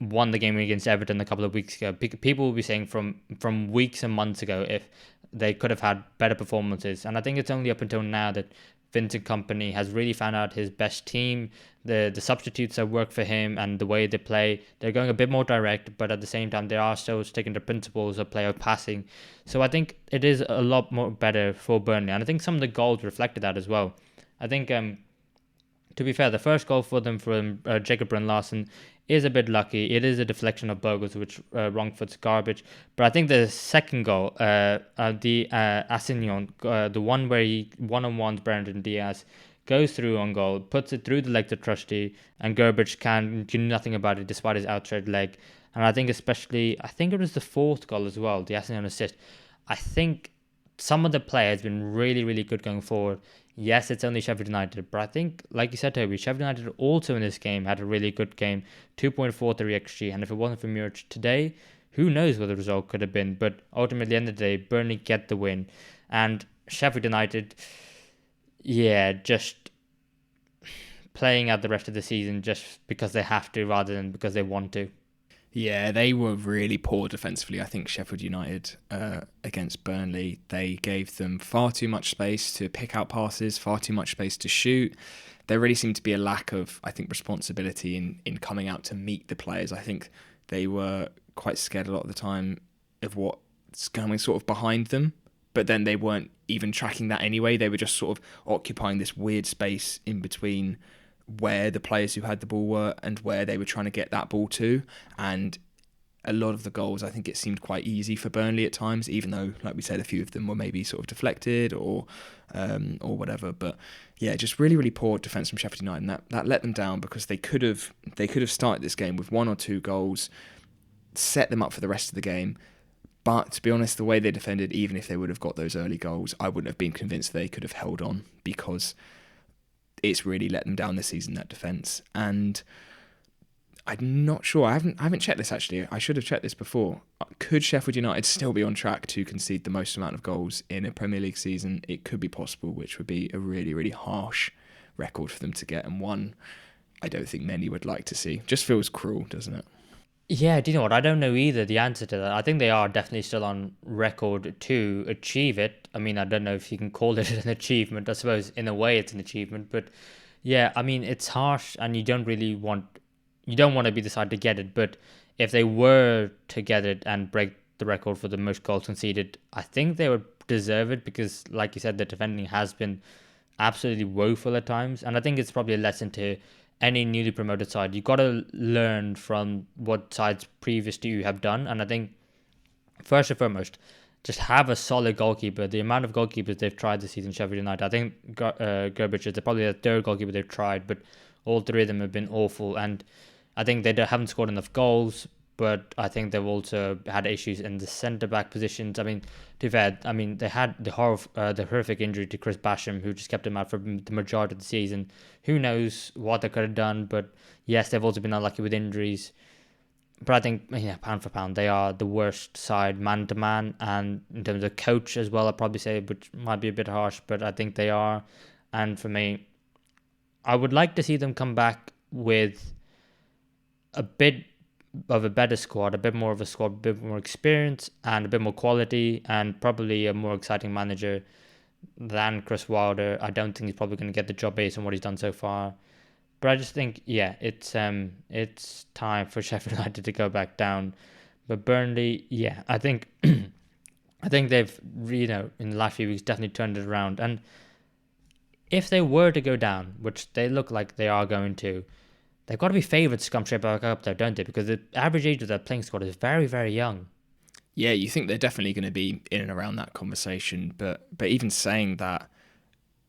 won the game against Everton a couple of weeks ago. People will be saying from weeks and months ago if they could have had better performances. And I think it's only up until now that Vincent Kompany has really found out his best team, the substitutes that work for him and the way they play. They're going a bit more direct, but at the same time, they are still sticking to principles of play of passing. So I think it is a lot more better for Burnley. And I think some of the goals reflected that as well. I think, to be fair, the first goal for them from Jacob Brun-Larsen is a bit lucky. It is a deflection of Bogusz, which wrong foot's garbage. But I think the second goal, the Assignon, the one where he one-on-ones Brandon Diaz, goes through on goal, puts it through the legs of Trusty, and Gerbic can do nothing about it despite his outside leg. And I think I think it was the fourth goal as well, the Assignon assist. I think some of the play has been really, really good going forward. Yes, it's only Sheffield United, but I think, like you said, Toby, Sheffield United also in this game had a really good game, 2.43 XG, and if it wasn't for Muric today, who knows what the result could have been, but ultimately, at the end of the day, Burnley get the win, and Sheffield United, just playing out the rest of the season just because they have to rather than because they want to. Yeah, they were really poor defensively. I think Sheffield United against Burnley, they gave them far too much space to pick out passes, far too much space to shoot. There really seemed to be a lack of, I think, responsibility in coming out to meet the players. I think they were quite scared a lot of the time of what's coming sort of behind them, but then they weren't even tracking that anyway. They were just sort of occupying this weird space in between where the players who had the ball were and where they were trying to get that ball to. And a lot of the goals, I think it seemed quite easy for Burnley at times, even though, like we said, a few of them were maybe sort of deflected or whatever. But yeah, just really, really poor defence from Sheffield United, and that let them down because they could have started this game with 1 or 2 goals, set them up for the rest of the game. But to be honest, the way they defended, even if they would have got those early goals, I wouldn't have been convinced they could have held on, because it's really let them down this season, that defence. And I'm not sure. I haven't checked this actually. I should have checked this before. Could Sheffield United still be on track to concede the most amount of goals in a Premier League season? It could be possible, which would be a really, really harsh record for them to get, and one I don't think many would like to see. Just feels cruel, doesn't it? Yeah, do you know what? I don't know either the answer to that. I think they are definitely still on record to achieve it. I mean, I don't know if you can call it an achievement. I suppose in a way it's an achievement. But yeah, I mean, it's harsh and you don't want to be the side to get it. But if they were to get it and break the record for the most goals conceded, I think they would deserve it because, like you said, the defending has been absolutely woeful at times. And I think it's probably a lesson to any newly promoted side. You've got to learn from what sides previous to you have done. And I think, first and foremost, just have a solid goalkeeper. The amount of goalkeepers they've tried this season, Sheffield United, I think Gerbic is probably the third goalkeeper they've tried, but all three of them have been awful. And I think they haven't scored enough goals, but I think they've also had issues in the centre-back positions. I mean, to be fair, they had the horrific injury to Chris Basham, who just kept him out for the majority of the season. Who knows what they could have done, but yes, they've also been unlucky with injuries. But I think, pound for pound, they are the worst side man-to-man, and in terms of coach as well, I'd probably say, which might be a bit harsh, but I think they are. And for me, I would like to see them come back with a bit of a better squad, a bit more of a squad, a bit more experience and a bit more quality, and probably a more exciting manager than Chris Wilder. I don't think he's probably going to get the job based on what he's done so far. But I just think, it's time for Sheffield United to go back down. But Burnley, I think I think they've, in the last few weeks, definitely turned it around. And if they were to go down, which they look like they are going to, they've got to be favoured to come straight back up there, don't they? Because the average age of their playing squad is very, very young. Yeah, you think they're definitely going to be in and around that conversation. But even saying that,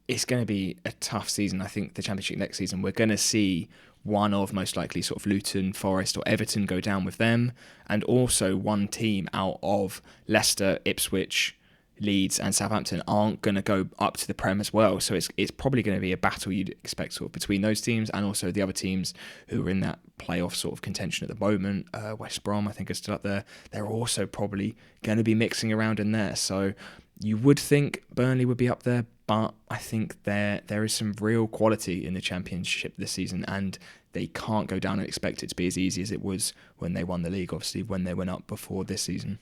it's going to be a tough season. I think the Championship next season, we're going to see one of most likely sort of Luton, Forest or Everton go down with them. And also one team out of Leicester, Ipswich, Leeds and Southampton aren't going to go up to the Prem as well. So it's probably going to be a battle you'd expect sort of between those teams and also the other teams who are in that playoff sort of contention at the moment. West Brom, I think, is still up there. They're also probably going to be mixing around in there. So you would think Burnley would be up there. but I think there is some real quality in the Championship this season, and they can't go down and expect it to be as easy as it was when they won the league, obviously, when they went up before this season.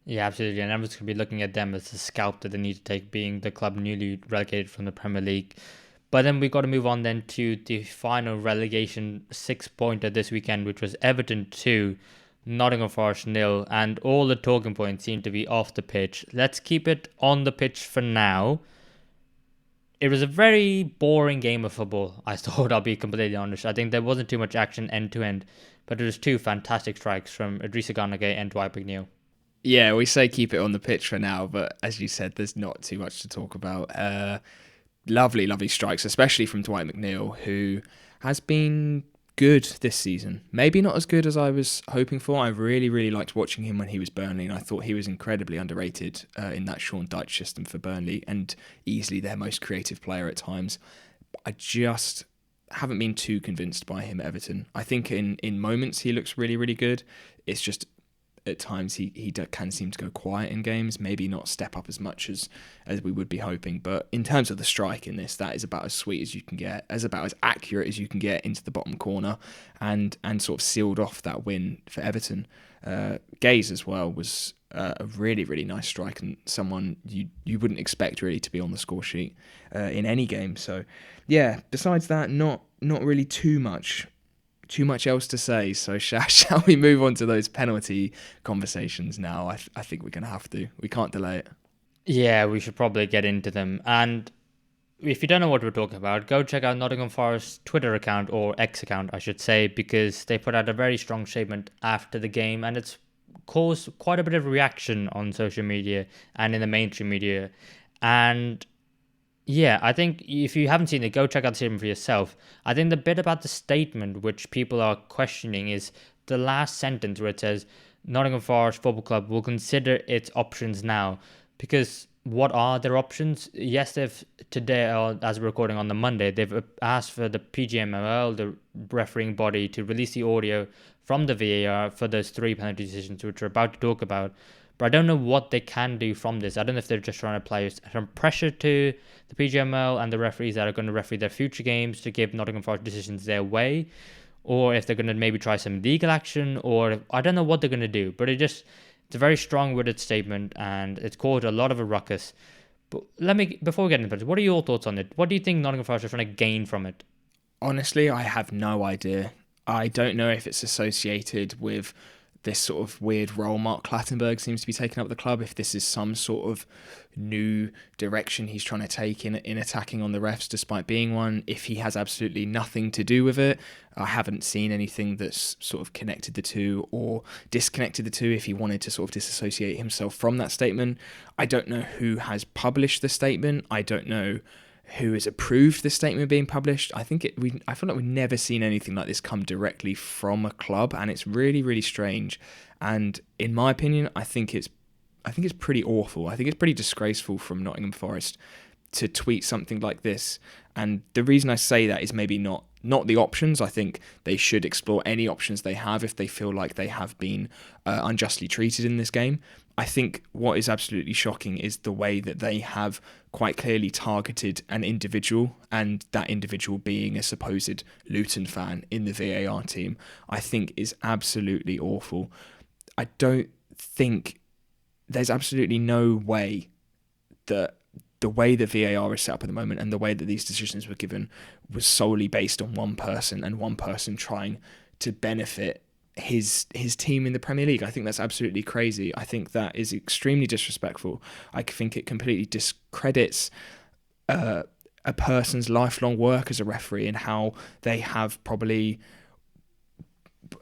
Yeah, absolutely. And everyone's going to be looking at them as the scalp that they need to take, being the club newly relegated from the Premier League. But then we've got to move on then to the final relegation 6-pointer this weekend, which was Everton 2, Nottingham Forest 0, and all the talking points seem to be off the pitch. Let's keep it on the pitch for now. It was a very boring game of football, I thought, I'll be completely honest. I think there wasn't too much action end to end, but it was two fantastic strikes from Idrissa Gana Gueye and Dwight McNeil. Yeah, we say keep it on the pitch for now, but as you said, there's not too much to talk about. Lovely, lovely strikes, especially from Dwight McNeil, who has been good this season. Maybe not as good as I was hoping for. I really, really liked watching him when he was Burnley, and I thought he was incredibly underrated in that Sean Dyche system for Burnley, and easily their most creative player at times. I just haven't been too convinced by him at Everton. I think in moments he looks really, really good. It's just at times he can seem to go quiet in games, maybe not step up as much as we would be hoping. But in terms of the strike in this, that is about as sweet as you can get, about as accurate as you can get into the bottom corner, and sort of sealed off that win for Everton. Gaze as well was a really, really nice strike, and someone you wouldn't expect really to be on the score sheet in any game. So yeah, besides that, not really too much else to say. So shall we move on to those penalty conversations now? I think we're going to have to. We can't delay it. Yeah, we should probably get into them. And if you don't know what we're talking about, go check out Nottingham Forest's Twitter account, or X account, I should say, because they put out a very strong statement after the game, and it's caused quite a bit of reaction on social media and in the mainstream media. And yeah, I think if you haven't seen it, go check out the statement for yourself. I think the bit about the statement which people are questioning is the last sentence where it says Nottingham Forest Football Club will consider its options now. Because what are their options? Yes, they've today, as we're recording on the Monday, they've asked for the PGMOL, the refereeing body, to release the audio from the VAR for those 3 penalty decisions, which we're about to talk about. But I don't know what they can do from this. I don't know if they're just trying to apply some pressure to the PGML and the referees that are going to referee their future games to give Nottingham Forest decisions their way, or if they're going to maybe try some legal action, or I don't know what they're going to do. But it's a very strong worded statement, and it's caused a lot of a ruckus. But before we get into it, what are your thoughts on it? What do you think Nottingham Forest are trying to gain from it? Honestly, I have no idea. I don't know if it's associated with this sort of weird role Mark Clattenburg seems to be taking up the club, if this is some sort of new direction he's trying to take in attacking on the refs despite being one, if he has absolutely nothing to do with it. I haven't seen anything that's sort of connected the two or disconnected the two if he wanted to sort of disassociate himself from that statement. I don't know who has published the statement. I don't know who has approved the statement being published. I feel like we've never seen anything like this come directly from a club, and it's really, really strange. And in my opinion, I think it's pretty awful. I think it's pretty disgraceful from Nottingham Forest to tweet something like this. And the reason I say that is maybe not the options. I think they should explore any options they have if they feel like they have been unjustly treated in this game. I think what is absolutely shocking is the way that they have quite clearly targeted an individual, and that individual being a supposed Luton fan in the VAR team, I think is absolutely awful. I don't think there's absolutely no way that the way the VAR is set up at the moment and the way that these decisions were given was solely based on one person and one person trying to benefit his team in the Premier League. I think that's absolutely crazy. I think that is extremely disrespectful. I think it completely discredits a person's lifelong work as a referee and how they have probably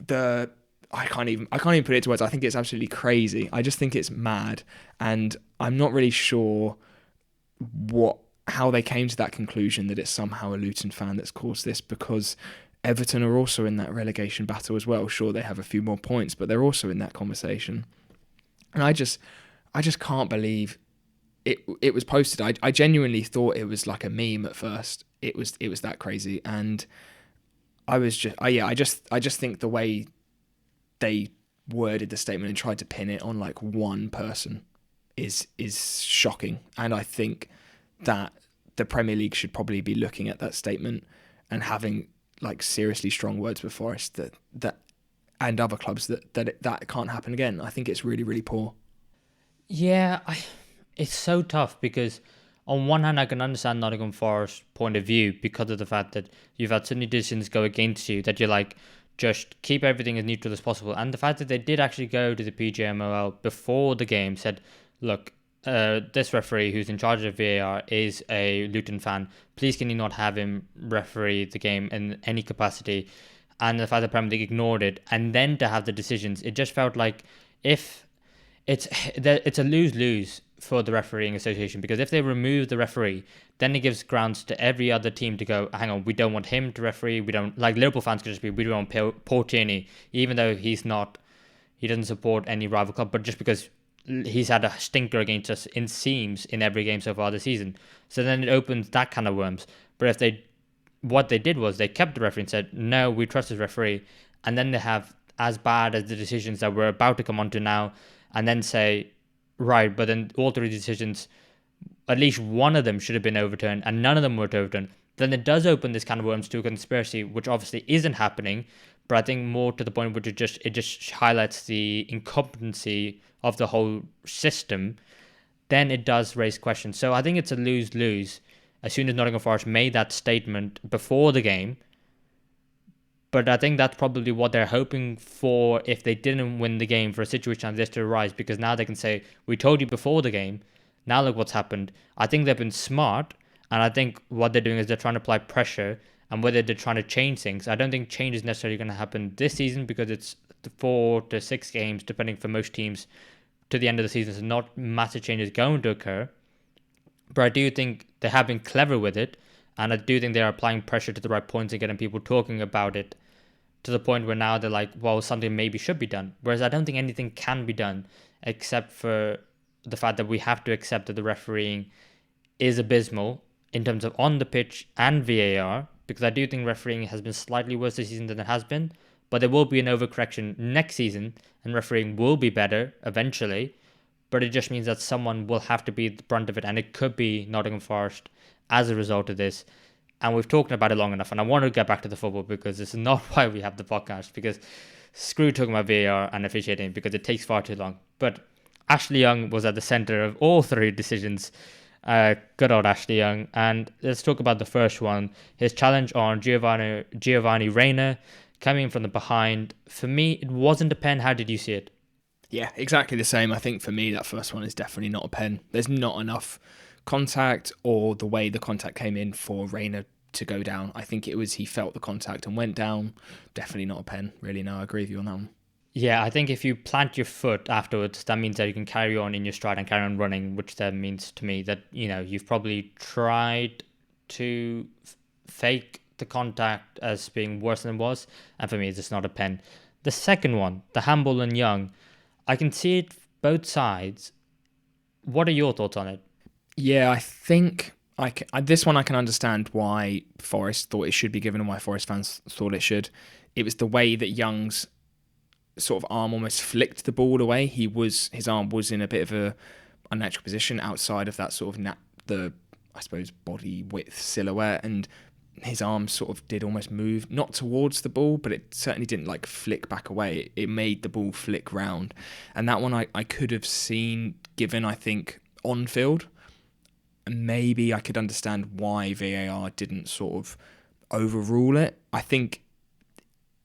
I can't even put it into words. I think it's absolutely crazy. I just think it's mad, and I'm not really sure how they came to that conclusion that it's somehow a Luton fan that's caused this, because Everton are also in that relegation battle as well. Sure, they have a few more points, but they're also in that conversation. And I just can't believe it was posted. I genuinely thought it was like a meme at first. It was that crazy, and I just think the way they worded the statement and tried to pin it on like one person is shocking. And I think that the Premier League should probably be looking at that statement and having like seriously strong words with Forest that and other clubs that can't happen again. I think it's really, really poor. Yeah, it's so tough because on one hand, I can understand Nottingham Forest's point of view because of the fact that you've had so many decisions go against you that you're like, just keep everything as neutral as possible. And the fact that they did actually go to the PGMOL before the game said, look, this referee who's in charge of VAR is a Luton fan. Please can you not have him referee the game in any capacity? And the fact that Premier League ignored it, and then to have the decisions, it just felt like if it's a lose-lose for the refereeing association, because if they remove the referee, then it gives grounds to every other team to go, hang on, we don't want him to referee. We don't, like Liverpool fans could just be, we don't want Paul Tierney, even though he doesn't support any rival club, but just because he's had a stinker against us in seams in every game so far this season. So then it opens that kind of worms. But what they did was they kept the referee and said, no, we trust this referee. And then they have as bad as the decisions that we're about to come on to now, and then say, right, but then all three decisions, at least one of them should have been overturned and none of them were overturned. Then it does open this kind of worms to a conspiracy, which obviously isn't happening, but I think more to the point which it just highlights the incompetency of the whole system. Then it does raise questions. So I think it's a lose-lose as soon as Nottingham Forest made that statement before the game. But I think that's probably what they're hoping for if they didn't win the game, for a situation like this to arise, because now they can say, we told you before the game, now look what's happened. I think they've been smart, and I think what they're doing is they're trying to apply pressure, and whether they're trying to change things. I don't think change is necessarily going to happen this season because it's 4 to 6 games, depending for most teams, to the end of the season, so not massive changes going to occur. But I do think they have been clever with it, and I do think they're applying pressure to the right points and getting people talking about it to the point where now they're like, well, something maybe should be done. Whereas I don't think anything can be done except for the fact that we have to accept that the refereeing is abysmal in terms of on the pitch and VAR, because I do think refereeing has been slightly worse this season than it has been, but there will be an overcorrection next season and refereeing will be better eventually, but it just means that someone will have to be the brunt of it, and it could be Nottingham Forest as a result of this. And we've talked about it long enough, and I want to get back to the football because this is not why we have the podcast, because screw talking about VAR and officiating because it takes far too long. But Ashley Young was at the centre of all three decisions. Good old Ashley Young. And let's talk about the first one. His challenge on Giovanni Reina coming from the behind. For me, it wasn't a pen. How did you see it? Yeah, exactly the same. I think for me, that first one is definitely not a pen. There's not enough contact, or the way the contact came in for Reina to go down. I think it was he felt the contact and went down. Definitely not a pen. Really, no, I agree with you on that one. Yeah, I think if you plant your foot afterwards, that means that you can carry on in your stride and carry on running, which then means to me that, you've probably tried to fake the contact as being worse than it was. And for me, it's just not a pen. The second one, the handball on Young, I can see it both sides. What are your thoughts on it? Yeah, I think this one I can understand why Forest thought it should be given and why Forest fans thought it should. It was the way that Young's sort of arm almost flicked the ball away. His arm was in a bit of a unnatural position outside of that sort of the body width silhouette, and his arm sort of did almost move, not towards the ball, but it certainly didn't like flick back away. It made the ball flick round, and that one I could have seen given, I think, on field. Maybe I could understand why VAR didn't sort of overrule it. I think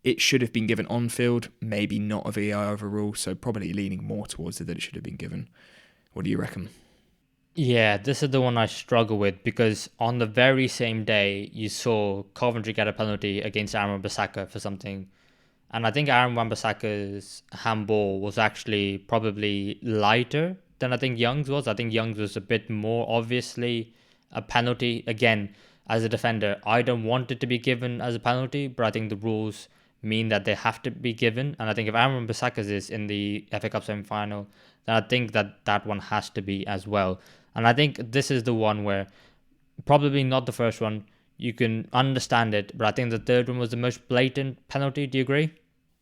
it should have been given on field, maybe not a VAR overrule, so probably leaning more towards it that it should have been given. What do you reckon? Yeah, this is the one I struggle with, because on the very same day you saw Coventry get a penalty against Aaron Wan-Bissaka for something, and I think Aaron Wan-Bissaka's handball was actually probably lighter than I think Young's was. I think Young's was a bit more obviously a penalty. Again, as a defender, I don't want it to be given as a penalty, but I think the rules mean that they have to be given. And I think if Aaron Wan-Bissaka's is in the FA Cup semi-final, then I think that one has to be as well. And I think this is the one where, probably not the first one, you can understand it, but I think the third one was the most blatant penalty. Do you agree?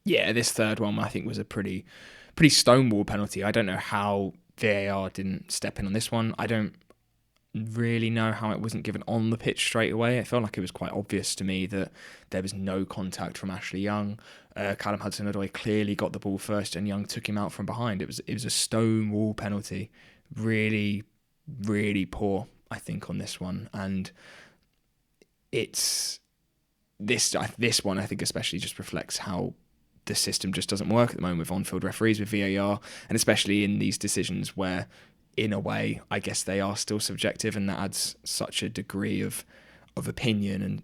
Yeah, this third one I think was a pretty stonewall penalty. I don't know how VAR didn't step in on this one. really know how it wasn't given on the pitch straight away. It felt like it was quite obvious to me that there was no contact from Ashley Young. Callum Hudson-Odoi clearly got the ball first, and Young took him out from behind. It was a stonewall penalty. Really, really poor, I think, on this one. And it's this one, I think, especially just reflects how the system just doesn't work at the moment with on-field referees, with VAR, and especially in these decisions where, in a way, I guess they are still subjective, and that adds such a degree of opinion and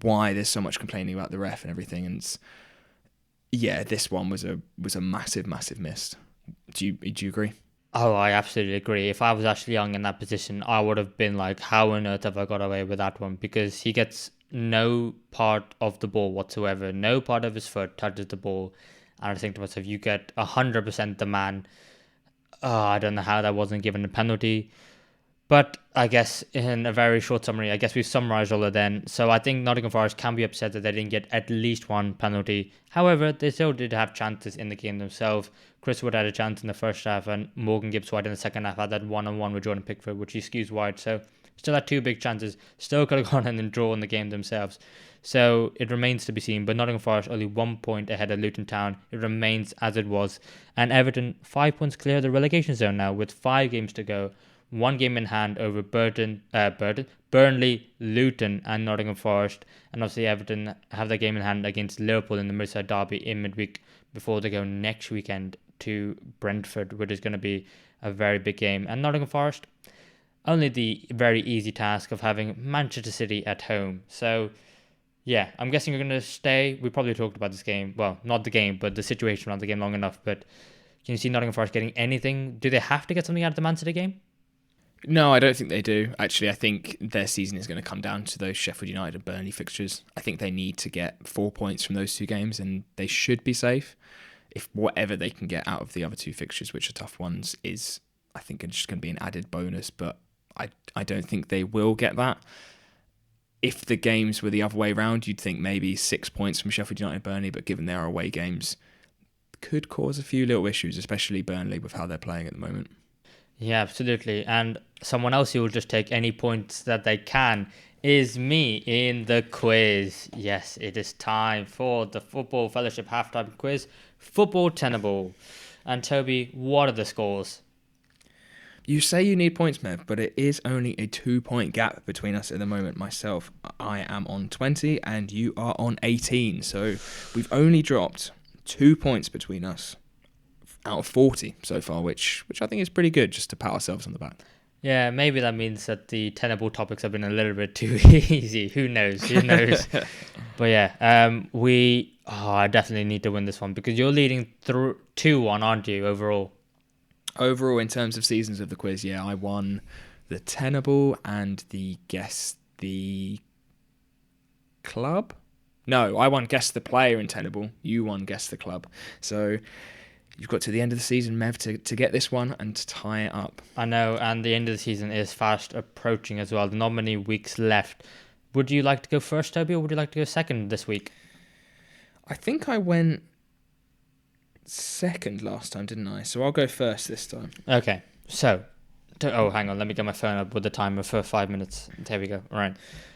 why there's so much complaining about the ref and everything. And yeah, this one was a massive, massive miss. Do you agree? Oh, I absolutely agree. If I was Ashley Young in that position, I would have been like, how on earth have I got away with that one? Because he gets no part of the ball whatsoever. No part of his foot touches the ball. And I think to myself, you get 100% the man. I don't know how that wasn't given a penalty. But I guess in a very short summary, I guess we've summarised all of them. So I think Nottingham Forest can be upset that they didn't get at least one penalty. However, they still did have chances in the game themselves. Chris Wood had a chance in the first half, and Morgan Gibbs-White in the second half had that one-on-one with Jordan Pickford, which he skews wide. So still had two big chances. Still could have gone in and drawn the game themselves. So it remains to be seen. But Nottingham Forest only 1 point ahead of Luton Town. It remains as it was. And Everton 5 points clear of the relegation zone now with 5 games to go. 1 game in hand over Burnley, Luton and Nottingham Forest. And obviously Everton have their game in hand against Liverpool in the Merseyside derby in midweek before they go next weekend to Brentford, which is going to be a very big game. And Nottingham Forest, only the very easy task of having Manchester City at home. So yeah, I'm guessing you're going to stay. We probably talked about this game. Well, not the game, but the situation around the game long enough. But can you see Nottingham Forest getting anything? Do they have to get something out of the Man City game? No, I don't think they do. Actually, I think their season is going to come down to those Sheffield United and Burnley fixtures. I think they need to get 4 points from those 2 games, and they should be safe. If whatever they can get out of the other 2 fixtures, which are tough ones, is, I think, it's just going to be an added bonus. But I don't think they will get that. If the games were the other way around, you'd think maybe 6 points from Sheffield United and Burnley, but given their away games, could cause a few little issues, especially Burnley with how they're playing at the moment. Yeah, absolutely. And someone else who will just take any points that they can is me in the quiz. Yes, it is time for the Football Fellowship halftime quiz, Football Tenable. And Toby, what are the scores? You say you need points, Mev, but it is only a 2-point gap between us at the moment. Myself, I am on 20 and you are on 18. So we've only dropped 2 points between us out of 40 so far, which I think is pretty good, just to pat ourselves on the back. Yeah, maybe that means that the tenable topics have been a little bit too easy. Who knows? But yeah, I definitely need to win this one because you're leading 2-1, aren't you, overall? Overall, in terms of seasons of the quiz, yeah, I won the tenable and the guess the club. No, I won guess the player in tenable. You won guess the club. So you've got to the end of the season, Mev, to get this one and to tie it up. I know, and the end of the season is fast approaching as well. There's not many weeks left. Would you like to go first, Toby, or would you like to go second this week? I think I went second last time, didn't I? So I'll go first this time. Okay, so... hang on, let me get my phone up with the timer for 5 minutes. There we go. All right.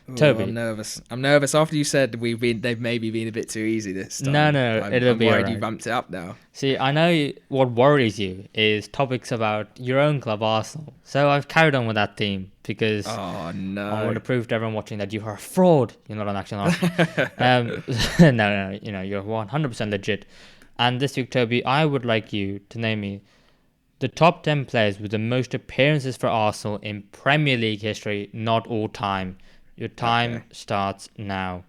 Ooh, Toby. I'm nervous. After you said they've maybe been a bit too easy this time. No, it'll be worried alright. you ramped it up now. See, I know what worries you is topics about your own club, Arsenal. So I've carried on with that theme because I want to prove to everyone watching that you are a fraud. You're not an actual Arsenal. No, you're 100% legit. And this week, Toby, I would like you to name me the top 10 players with the most appearances for Arsenal in Premier League history, not all time. Your time starts now.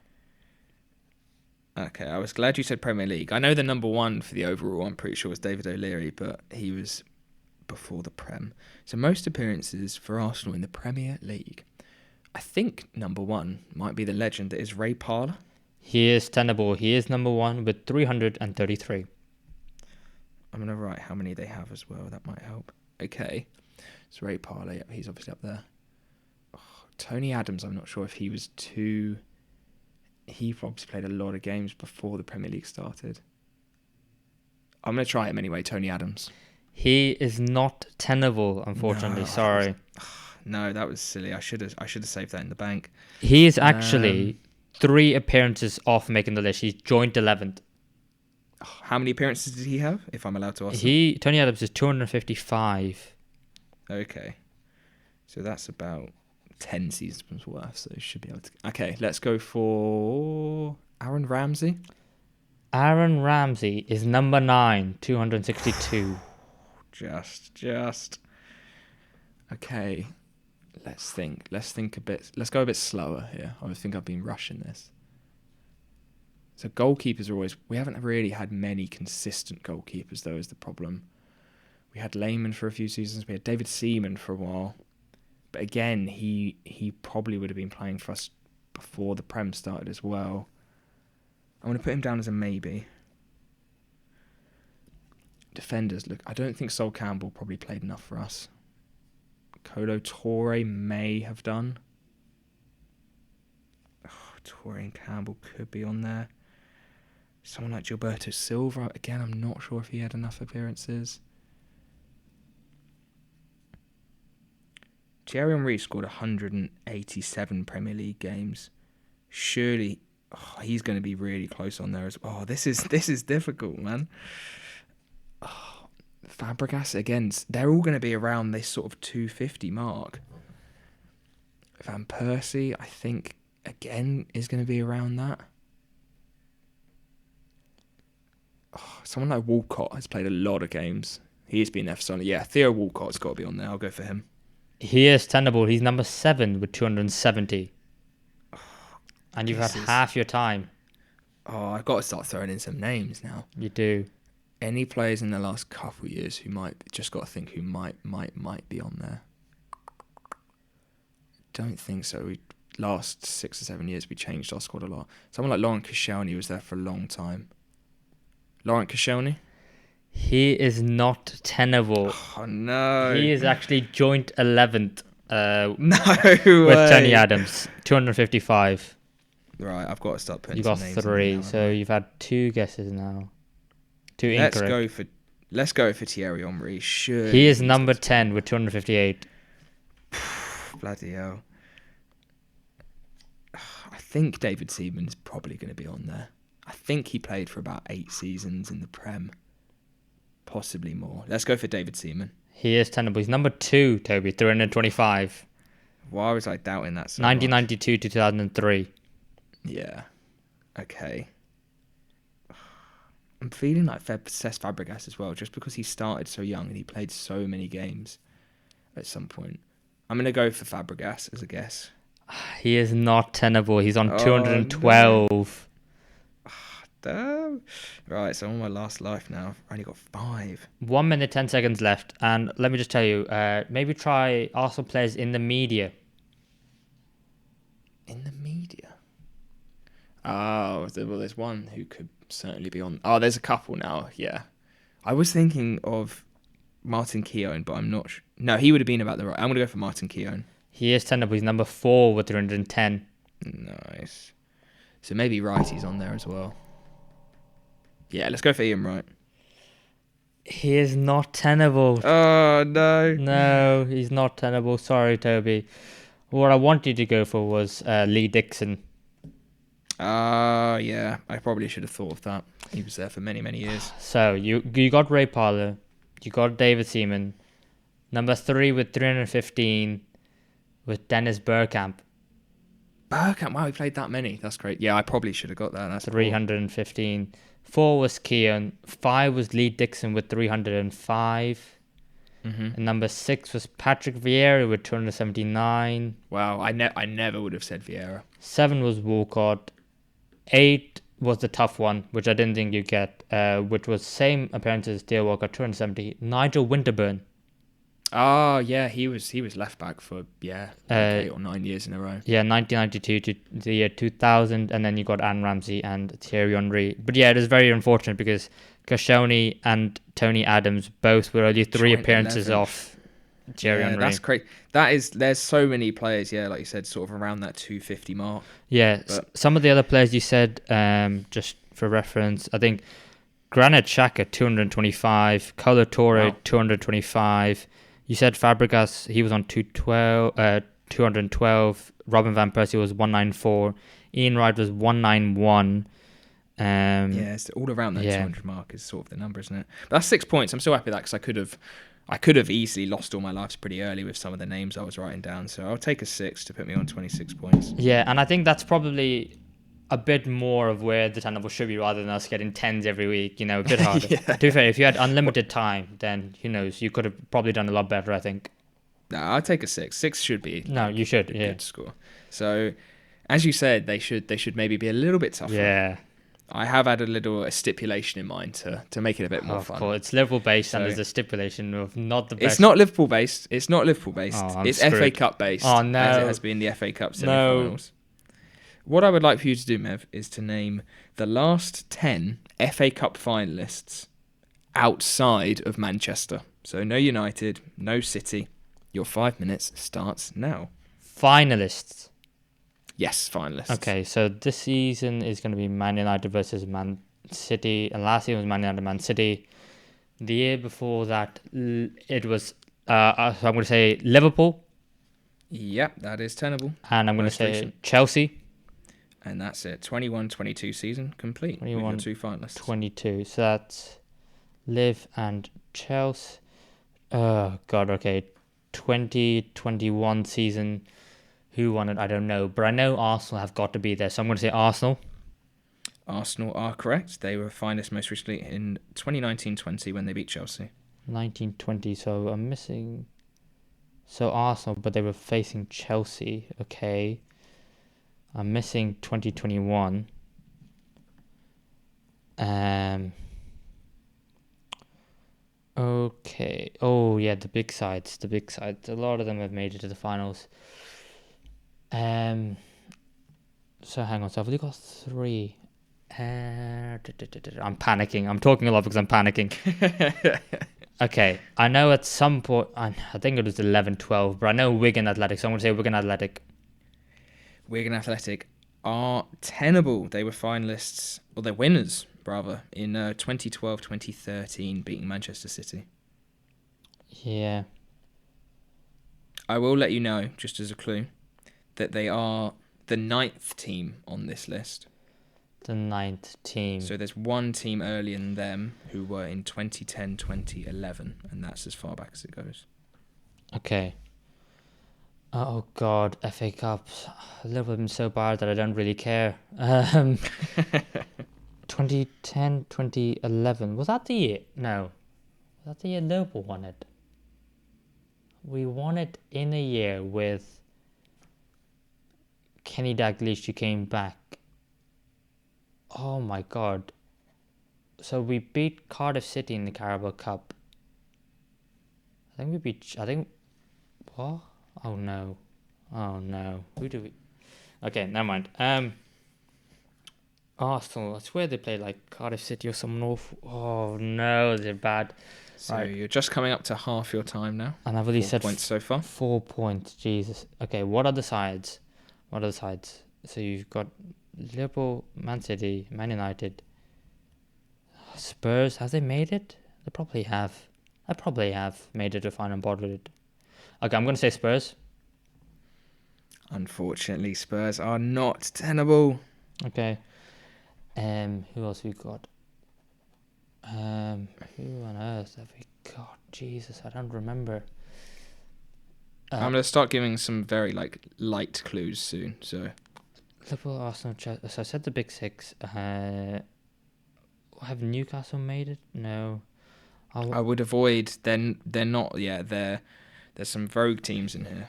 Okay, I was glad you said Premier League. I know the number one for the overall, I'm pretty sure, was David O'Leary, but he was before the Prem. So most appearances for Arsenal in the Premier League. I think number one might be the legend that is Ray Parlour. He is tenable. He is number one with 333. I'm going to write how many they have as well. That might help. Okay. So Ray Parlour, he's obviously up there. Tony Adams, I'm not sure if he was too... He obviously played a lot of games before the Premier League started. I'm going to try him anyway, Tony Adams. He is not tenable, unfortunately. No, sorry. no, that was silly. I should have saved that in the bank. He is actually 3 appearances off making the list. He's joint 11th. How many appearances did he have, if I'm allowed to ask? Tony Adams is 255. Okay. So that's about 10 seasons worth, so he should be able to... Okay, let's go for Aaron Ramsey. Aaron Ramsey is number 9, 262. Just. Okay, let's think a bit. Let's go a bit slower here. I think I've been rushing this. So goalkeepers are always... We haven't really had many consistent goalkeepers, though, is the problem. We had Lehman for a few seasons. We had David Seaman for a while. But again, he probably would have been playing for us before the Prem started as well. I'm going to put him down as a maybe. Defenders, look, I don't think Sol Campbell probably played enough for us. Kolo Toure may have done. Toure and Campbell could be on there. Someone like Gilberto Silva, again, I'm not sure if he had enough appearances. Thierry Henry scored 187 Premier League games. Surely, he's going to be really close on there as well. Oh, this is difficult, man. Fabregas, again, they're all going to be around this sort of 250 mark. Van Persie, I think, again, is going to be around that. Someone like Walcott has played a lot of games. He's been there for so long. Yeah, Theo Walcott's got to be on there. I'll go for him. He is tenable. He's number 7 with 270. And you've had half your time. Oh, I've got to start throwing in some names now. You do. Any players in the last couple of years who might be on there? Don't think so. Last 6 or 7 years we changed our squad a lot. Someone like Laurent Koscielny was there for a long time. Laurent Koscielny? He is not tenable. Oh no. He is actually joint 11th. No with Tony Adams, 255. Right, I've got to start putting. You got 3, so you've had 2 guesses now. 2 incorrect. Let's go for Thierry Henry. Sure. He is number 10 with 258. Bloody hell. I think David Seaman's probably going to be on there. I think he played for about 8 seasons in the Prem. Possibly more. Let's go for David Seaman. He is tenable. He's number 2, Toby, 325. Why was I doubting that so 1992 to 2003. Yeah. Okay. I'm feeling like Cesc Fabregas as well, just because he started so young and he played so many games at some point. I'm going to go for Fabregas as a guess. He is not tenable. He's on 212. No. Damn. Right, so I'm on my last life now. I've only got 5. 1 minute, 10 seconds left. And let me just tell you, maybe try Arsenal players in the media. In the media? Oh, well, there's one who could certainly be on. Oh, there's a couple now, yeah. I was thinking of Martin Keown, but I'm not sure. No, he would have been about the right. I'm going to go for Martin Keown. He is tenable. He's number 4 with 310. Nice. So maybe Wrighty's on there as well. Yeah, let's go for Ian Wright. He is not tenable. Oh, no. No, he's not tenable. Sorry, Toby. What I wanted to go for was Lee Dixon. Yeah. I probably should have thought of that. He was there for many, many years. So, you got Ray Parlour. You got David Seaman. Number 3 with 315 with Dennis Bergkamp. Bergkamp, wow, he played that many. That's great. Yeah, I probably should have got that. That's 315. Cool. 4 was Keown. 5 was Lee Dixon with 305. Mm-hmm. And number 6 was Patrick Vieira with 279. Wow, I never would have said Vieira. 7 was Walcott. 8 was the tough one, which I didn't think you'd get, which was same appearances as Theo Walcott, 270. Nigel Winterburn. Oh, yeah, he was left back for, 8 or 9 years in a row. Yeah, 1992 to the year 2000, and then you got Aaron Ramsey and Thierry Henry. But yeah, it is very unfortunate because Koscielny and Tony Adams both were only 3 appearances off Thierry Henry. That's great. There's so many players, like you said, sort of around that 250 mark. Yeah, some of the other players you said, just for reference, I think Granit Xhaka 225, Kolo Toure 225, You said Fabregas, he was on 212. Robin Van Persie was 194. Ian Wright was 191. It's all around that 200 mark is sort of the number, isn't it? But that's 6 points. I'm so happy with that because I could have easily lost all my lives pretty early with some of the names I was writing down. So I'll take a 6 to put me on 26 points. Yeah, and I think that's probably a bit more of where the 10 level should be rather than us getting 10s every week, a bit harder. To be fair, if you had unlimited time, then who knows, you could have probably done a lot better, I think. No, I'll take a 6. 6 should be you should, a good score. So, as you said, they should maybe be a little bit tougher. Yeah. I have had a stipulation in mind to make it a bit more fun. Of course, it's Liverpool based, and there's a stipulation of not the best. It's not Liverpool based. It's screwed. FA Cup based. Oh no, as it has been the FA Cup semi-finals. What I would like for you to do, Mev, is to name the last 10 FA Cup finalists outside of Manchester. So no United, no City. Your 5 minutes starts now. Finalists. Yes, finalists. Okay, so this season is going to be Man United versus Man City, and last year was Man United, Man City. The year before that, it was, so I'm going to say Liverpool. Yep, that is tenable. And I'm going to say Chelsea. And that's it. 21-22 season complete. 21, 2 finalists. 22. So that's Liv and Chelsea. Oh, God, okay. 2021 season. Who won it? I don't know. But I know Arsenal have got to be there. So I'm going to say Arsenal. Arsenal are correct. They were finalists most recently in 2019-20 when they beat Chelsea. 1920. So I'm missing... So Arsenal, but they were facing Chelsea. Okay. I'm missing 2021. Okay. Oh, yeah, the big sides. A lot of them have made it to the finals. So hang on. So I've only got 3. I'm panicking. I'm talking a lot because I'm panicking. Okay. I know at some point... I think it was 11-12, but I know Wigan Athletic. So I'm going to say Wigan Athletic. Wigan Athletic are tenable. They were finalists, or they're winners, rather, in 2012-2013, beating Manchester City. Yeah. I will let you know, just as a clue, that they are the 9th team on this list. The 9th team. So there's one team earlier than them who were in 2010-2011, and that's as far back as it goes. Okay. Oh God, FA Cups. Liverpool have been so bad that I don't really care. 2010, 2011. Was that the year? No. Was that the year Liverpool won it? We won it in a year with Kenny Dalglish, who came back. Oh my God. So we beat Cardiff City in the Carabao Cup. What? Oh no. Who do we... Okay, never mind. Arsenal. I swear they played like Cardiff City or someone awful. Oh no, they're bad. So you're just coming up to half your time now. And I've only 4 said points so far. 4 points. Jesus. Okay, what are the sides? So you've got Liverpool, Man City, Man United, Spurs. Have they made it? They probably have. Made it to final board with it. Okay, I'm going to say Spurs. Unfortunately, Spurs are not tenable. Okay. Who else have we got? Who on earth have we got? Jesus, I don't remember. I'm going to start giving some very light clues soon. So Liverpool, Arsenal, Chelsea. So I said the big 6. Have Newcastle made it? No. I would avoid. They're not. Yeah, there's some rogue teams in here.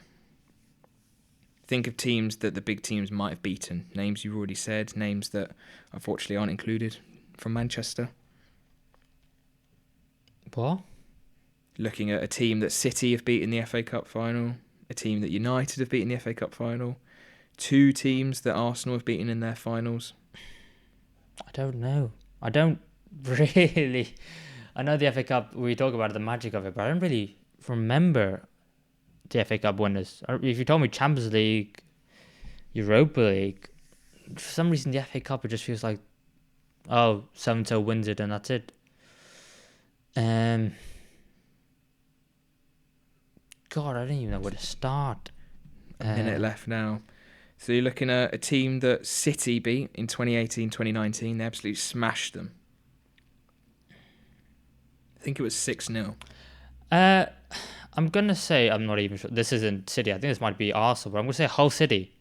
Think of teams that the big teams might have beaten. Names you've already said. Names that unfortunately aren't included from Manchester. What? Looking at a team that City have beaten the FA Cup final. A team that United have beaten the FA Cup final. 2 teams that Arsenal have beaten in their finals. I don't know. I don't really... I know the FA Cup, we talk about the magic of it, but I don't really remember the FA Cup winners. If you told me Champions League, Europa League, for some reason the FA Cup, it just feels like, oh, so-and-so wins it and that's it. God, I don't even know where to start. A minute left now. So you're looking at a team that City beat in 2018-2019. They absolutely smashed them. I think it was 6-0. I'm going to say, I'm not even sure. This isn't City. I think this might be Arsenal, but I'm going to say Hull City.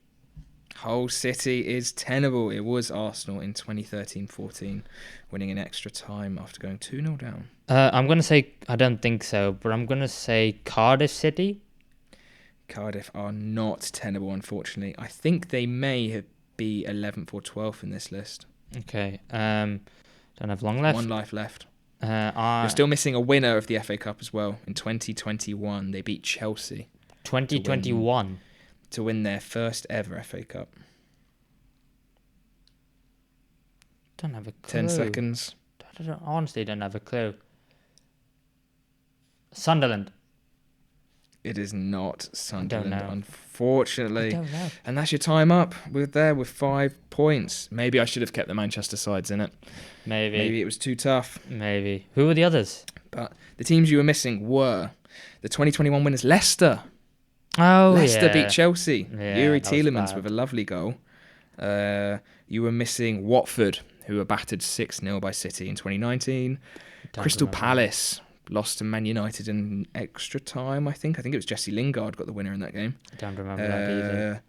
Hull City is tenable. It was Arsenal in 2013-14, winning in extra time after going 2-0 down. I'm going to say, I don't think so, but I'm going to say Cardiff City. Cardiff are not tenable, unfortunately. I think they may be 11th or 12th in this list. Okay. Don't have long left. One life left. You're still missing a winner of the FA Cup as well. In 2021, they beat Chelsea. 2021? To win their first ever FA Cup. Don't have a clue. 10 seconds. Honestly, don't have a clue. Sunderland. It is not Sunderland, I don't know. unfortunately. I don't know. And that's your time up. We're there with 5 points. Maybe I should have kept the Manchester sides in it. Maybe it was too tough. Maybe. Who were the others? But the teams you were missing were the 2021 winners, Leicester. Oh, Leicester yeah. beat Chelsea. Yeah, Yuri that was Tielemans bad. with a lovely goal. You were missing Watford, who were battered 6-0 by City in 2019. Crystal remember. Palace lost to Man United in extra time, I think. I think it was Jesse Lingard got the winner in that game. I don't remember that either.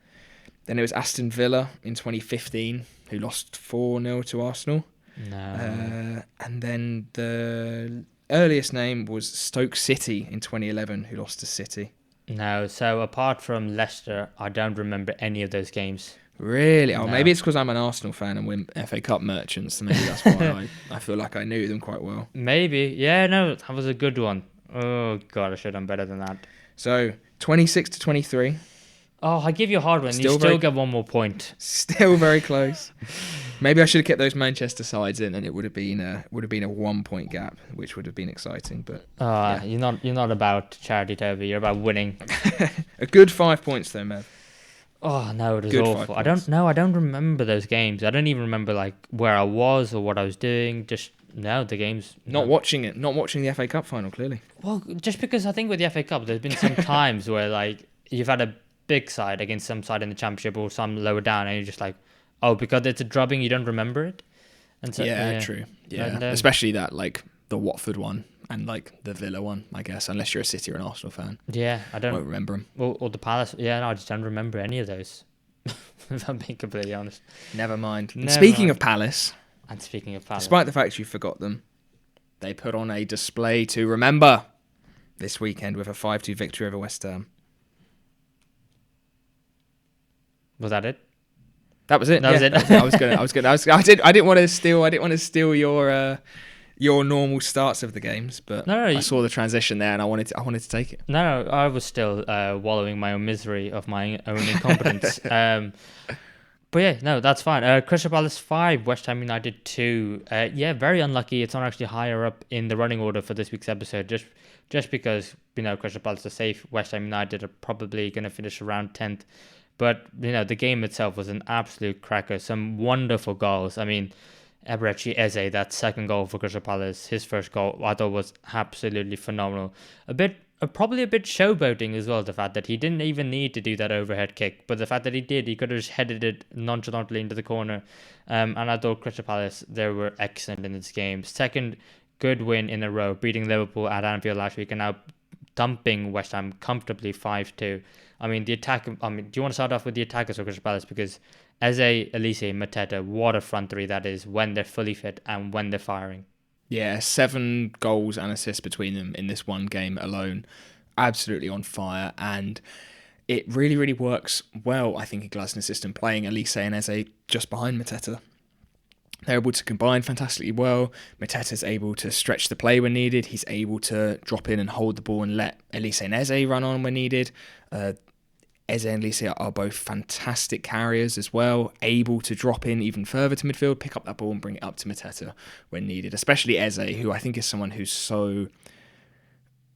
Then it was Aston Villa in 2015, who lost 4-0 to Arsenal. No. And then the earliest name was Stoke City in 2011, who lost to City. No, so apart from Leicester, I don't remember any of those games. Really? Oh, No. maybe it's because I'm an Arsenal fan and we're FA Cup merchants. So maybe that's why I feel like I knew them quite well. Maybe. Yeah, no, that was a good one. Oh, God, I should have done better than that. So 26 to 23. Oh, I give you a hard one. Still You very- still get one more point. Still very close. Maybe I should have kept those Manchester sides in, and it would have been a 1 point gap, which would have been exciting. But yeah. You're not about charity, Toby. You're about winning. A good 5 points though, Mev. Oh no, it was Good 5 awful. points. I don't remember those games. I don't even remember like where I was or what I was doing. Just the games. Not watching the FA Cup final, clearly. Well, just because I think with the FA Cup, there's been some times where like you've had a big side against some side in the Championship or some lower down, and you're just like, oh, because it's a drubbing, you don't remember it. And so, Yeah, true. Yeah, And, especially that like the Watford one and like the Villa one, I guess. Unless you're a City or an Arsenal fan, Yeah, I I don't. won't remember them. Or the Palace. Yeah, no, I just don't remember any of those. If I'm being completely honest. Never mind. And Never speaking mind. of Palace, And speaking of Palace, despite the fact you forgot them, they put on a display to remember this weekend with a 5-2 victory over West Ham. was that it? That was it. That was yeah, it. I didn't want to steal your normal starts of the games, but No, I saw the transition there and I wanted to take it. No, I was still wallowing in my own misery of my own incompetence. But yeah, no, that's fine. Crystal Palace 5, West Ham United 2. Yeah, very unlucky. It's not actually higher up in the running order for this week's episode, just because Crystal Palace are safe. West Ham United are probably going to finish around 10th. But the game itself was an absolute cracker. Some wonderful goals. I mean, Eberechi Eze, that second goal for Crystal Palace, his first goal, I thought was absolutely phenomenal. Probably a bit showboating as well, the fact that he didn't even need to do that overhead kick, but the fact that he did, he could have just headed it nonchalantly into the corner. And I thought Crystal Palace, they were excellent in this game. Second good win in a row, beating Liverpool at Anfield last week and now dumping West Ham comfortably 5-2. I mean, the attack. Do you want to start off with the attackers of Crystal Palace? Because Eze, Elise, Mateta, what a front three that is when they're fully fit and when they're firing. Yeah, 7 goals and assists between them in this one game alone. Absolutely on fire. And it really, really works well, I think, in Glasner's system, playing Elise and Eze just behind Mateta. They're able to combine fantastically well. Mateta's able to stretch the play when needed. He's able to drop in and hold the ball and let Elise and Eze run on when needed. Eze and Elise are both fantastic carriers as well, able to drop in even further to midfield, pick up that ball and bring it up to Mateta when needed. Especially Eze, who I think is someone who's so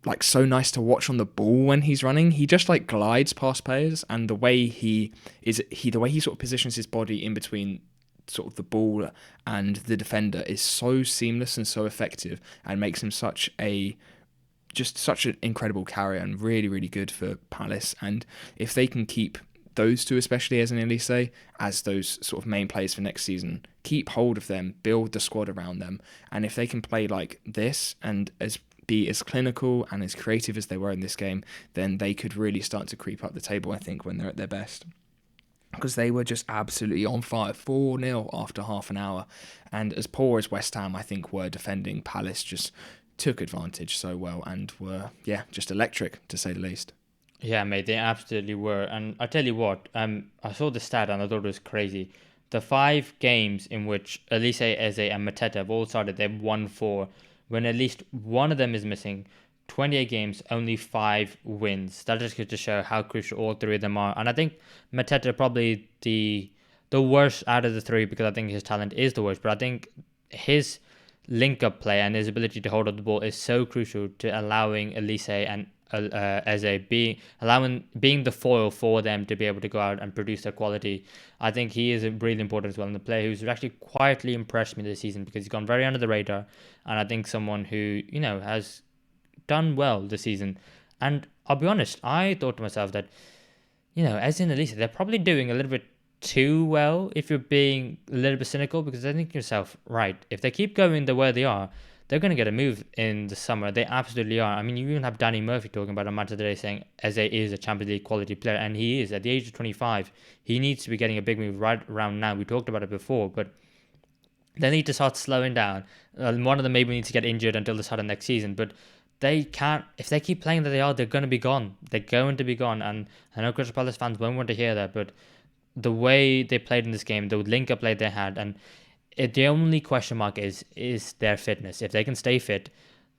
nice to watch on the ball when he's running. He just glides past players, and the way he sort of positions his body in between sort of the ball and the defender is so seamless and so effective, and makes him such a just such an incredible carrier and really, really good for Palace. And if they can keep those two, especially as an Elise, as those sort of main players for next season, keep hold of them, build the squad around them, and if they can play like this and be as clinical and as creative as they were in this game, then they could really start to creep up the table, I think, when they're at their best. Because they were just absolutely on fire, 4-0 after half an hour. And as poor as West Ham, I think, were defending, Palace just took advantage so well and were, just electric, to say the least. Yeah, mate, they absolutely were. And I tell you what, I saw the stat and I thought it was crazy. The 5 games in which Elise, Eze and Mateta have all started, they've won 4. When at least one of them is missing, 28 games, only 5 wins. That just goes to show how crucial all 3 of them are. And I think Mateta probably the worst out of the 3 because I think his talent is the worst. But I think his link-up play and his ability to hold up the ball is so crucial to allowing Elise and Eze being the foil for them to be able to go out and produce their quality. I think he is really important as well, and the player who's actually quietly impressed me this season because he's gone very under the radar, and I think someone who has done well this season. And I'll be honest, I thought to myself that Eze and Elise, they're probably doing a little bit too well if you're being a little bit cynical, because I think to yourself, right, if they keep going the way they are, they're going to get a move in the summer. They absolutely are. I mean, you even have Danny Murphy talking about on Match of the Day saying Eze is a Champions League quality player, and he is. At the age of 25, he needs to be getting a big move right around now. We talked about it before, but they need to start slowing down. One of them maybe needs to get injured until the start of next season, but they can't. If they keep playing that they are, they're going to be gone. They're going to be gone, and I know Crystal Palace fans won't want to hear that, but the way they played in this game, the link-up play they had, and the only question mark is their fitness. If they can stay fit,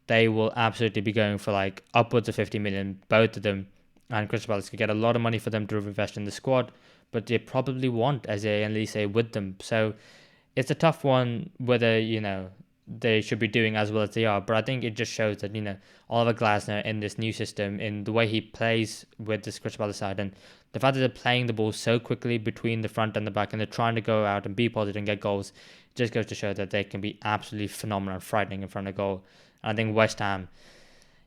they will absolutely be going for like upwards of 50 million, both of them. And Crystal Palace could get a lot of money for them to invest in the squad, but they probably want Eze and Elise with them. So it's a tough one whether, they should be doing as well as they are. But I think it just shows that, Oliver Glasner in this new system, in the way he plays with this Crystal Palace side, and the fact that they're playing the ball so quickly between the front and the back, and they're trying to go out and be positive and get goals, just goes to show that they can be absolutely phenomenal and frightening in front of goal. And I think West Ham,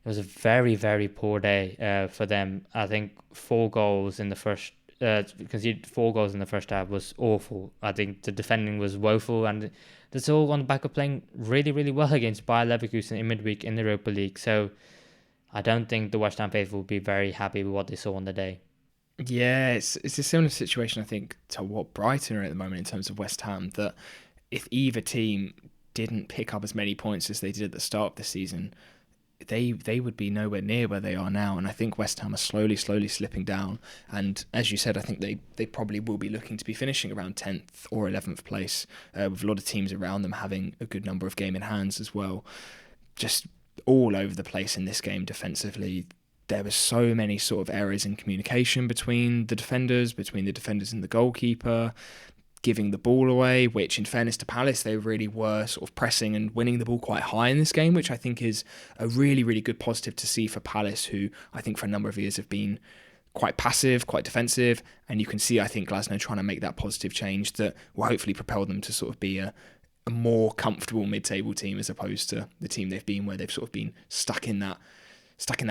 it was a very, very poor day for them. I think 4 goals in the first, conceded 4 goals in the first half was awful. I think the defending was woeful, and that's all on the back of playing really, really well against Bayer Leverkusen in midweek in the Europa League. So I don't think the West Ham faithful will be very happy with what they saw on the day. Yeah, it's a similar situation, I think, to what Brighton are at the moment in terms of West Ham, that if either team didn't pick up as many points as they did at the start of the season, they would be nowhere near where they are now. And I think West Ham are slowly slipping down. And as you said, I think they probably will be looking to be finishing around 10th or 11th place, with a lot of teams around them having a good number of game in hands as well. Just all over the place in this game defensively. There were so many sort of errors in communication between the defenders and the goalkeeper, giving the ball away, which in fairness to Palace, they really were sort of pressing and winning the ball quite high in this game, which I think is a really, really good positive to see for Palace, who I think for a number of years have been quite passive, quite defensive, and you can see, I think, Glasgow trying to make that positive change that will hopefully propel them to sort of be a more comfortable mid-table team as opposed to the team they've been, where they've sort of been stuck in that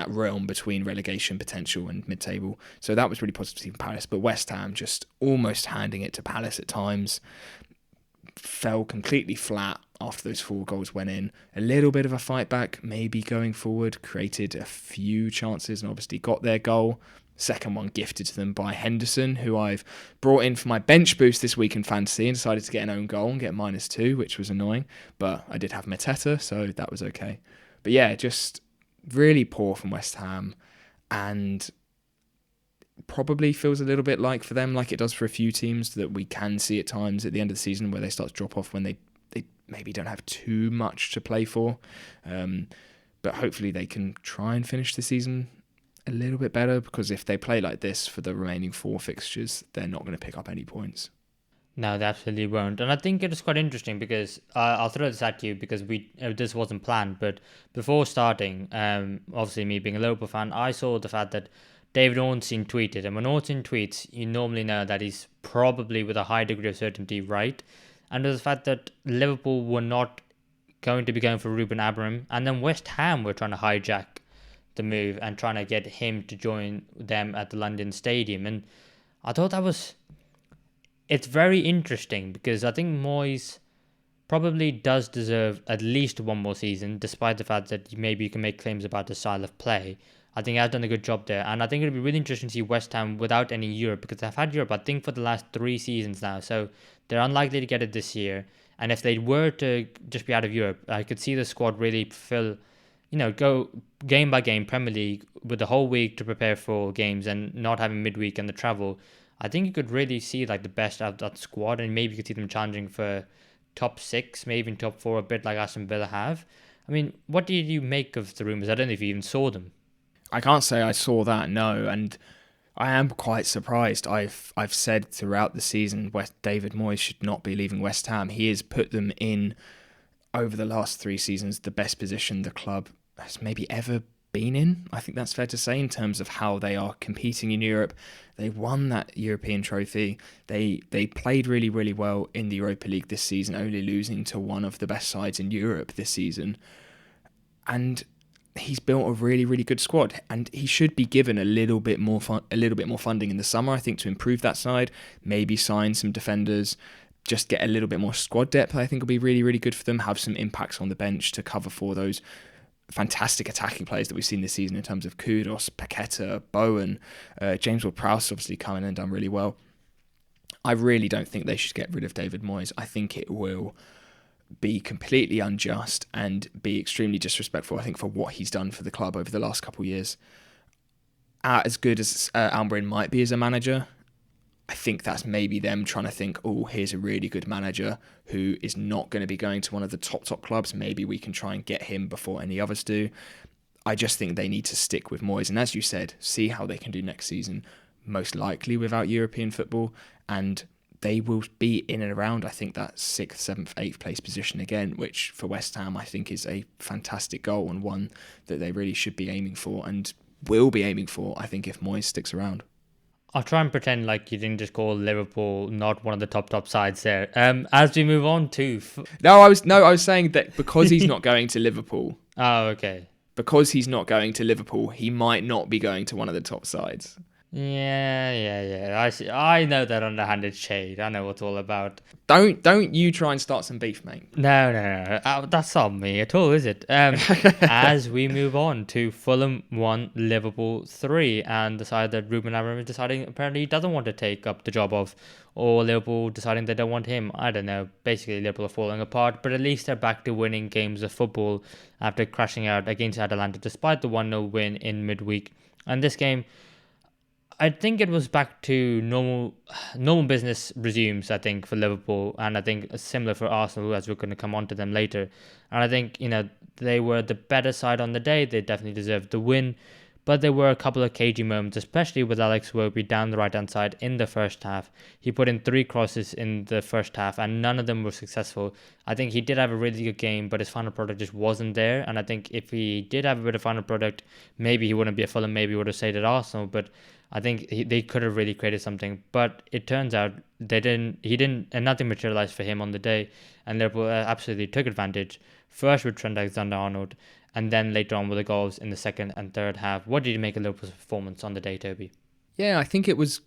realm between relegation potential and mid-table. So that was really positive for Palace. But West Ham just almost handing it to Palace at times, fell completely flat after those 4 goals went in. A little bit of a fight back, maybe going forward, created a few chances and obviously got their goal. Second one gifted to them by Henderson, who I've brought in for my bench boost this week in fantasy and decided to get an own goal and get -2, which was annoying. But I did have Mateta, so that was okay. But yeah, just really poor from West Ham, and probably feels a little bit like for them, like it does for a few teams, that we can see at times at the end of the season where they start to drop off when they maybe don't have too much to play for. But hopefully they can try and finish the season a little bit better, because if they play like this for the remaining 4 fixtures, they're not going to pick up any points. No, they absolutely won't. And I think it is quite interesting because I'll throw this at you because this wasn't planned. But before starting, obviously me being a Liverpool fan, I saw the fact that David Ornstein tweeted. And when Ornstein tweets, you normally know that he's probably with a high degree of certainty right. And the fact that Liverpool were not going to be going for Ruben Amorim, and then West Ham were trying to hijack the move and trying to get him to join them at the London Stadium. And I thought it's very interesting because I think Moyes probably does deserve at least one more season, despite the fact that maybe you can make claims about the style of play. I think I've done a good job there, and I think it'll be really interesting to see West Ham without any Europe, because they've had Europe, I think, for the last 3 seasons now, so they're unlikely to get it this year. And if they were to just be out of Europe, I could see the squad really go game by game Premier League with the whole week to prepare for games and not having midweek and the travel. I think you could really see like the best out of that squad, and maybe you could see them challenging for top 6, maybe even top 4, a bit like Aston Villa have. I mean, what did you make of the rumours? I don't know if you even saw them. I can't say I saw that, no, and I am quite surprised. I've said throughout the season David Moyes should not be leaving West Ham. He has put them in, over the last 3 seasons, the best position the club has maybe ever been in. I think that's fair to say in terms of how they are competing in Europe. They won that European trophy. They played really, really well in the Europa League this season, only losing to one of the best sides in Europe this season. And he's built a really, really good squad, and he should be given a little bit more funding in the summer, I think, to improve that side. Maybe sign some defenders, just get a little bit more squad depth. I think will be really, really good for them. Have some impacts on the bench to cover for those fantastic attacking players that we've seen this season in terms of Kudus, Paqueta, Bowen, James Ward-Prowse obviously come in and done really well. I really don't think they should get rid of David Moyes. I think it will be completely unjust and be extremely disrespectful, I think, for what he's done for the club over the last couple of years. As good as Almiron might be as a manager, I think that's maybe them trying to think, oh, here's a really good manager who is not going to be going to one of the top clubs. Maybe we can try and get him before any others do. I just think they need to stick with Moyes. And as you said, see how they can do next season, most likely without European football. And they will be in and around, I think, that 6th, 7th, 8th place position again, which for West Ham, I think is a fantastic goal and one that they really should be aiming for and will be aiming for, I think, if Moyes sticks around. I'll try and pretend like you didn't just call Liverpool not one of the top sides there. As we move on to... I was saying that because he's not going to Liverpool... Oh, okay. Because he's not going to Liverpool, he might not be going to one of the top sides. Yeah. I see. I know that underhanded shade. I know what it's all about. Don't you try and start some beef, mate. No. That's not me at all, is it? As we move on to Fulham 1, Liverpool 3, and the side that Ruben Amorim deciding apparently he doesn't want to take up the job of, or Liverpool deciding they don't want him. I don't know. Basically, Liverpool are falling apart, but at least they're back to winning games of football after crashing out against Atalanta despite the 1-0 win in midweek. And this game, I think it was back to normal business resumes, I think, for Liverpool, and I think similar for Arsenal, as we're going to come on to them later. And I think, they were the better side on the day. They definitely deserved the win, but there were a couple of cagey moments, especially with Alex Iwobi down the right-hand side in the first half. He put in 3 crosses in the first half, and none of them were successful. I think he did have a really good game, but his final product just wasn't there. And I think if he did have a bit of final product, maybe he wouldn't be at Fulham, maybe he would have stayed at Arsenal, but I think they could have really created something, but it turns out they didn't. He didn't, and nothing materialized for him on the day. And Liverpool absolutely took advantage. First with Trent Alexander-Arnold, and then later on with the goals in the second and third half. What did you make of Liverpool's performance on the day, Toby? Yeah, I think it was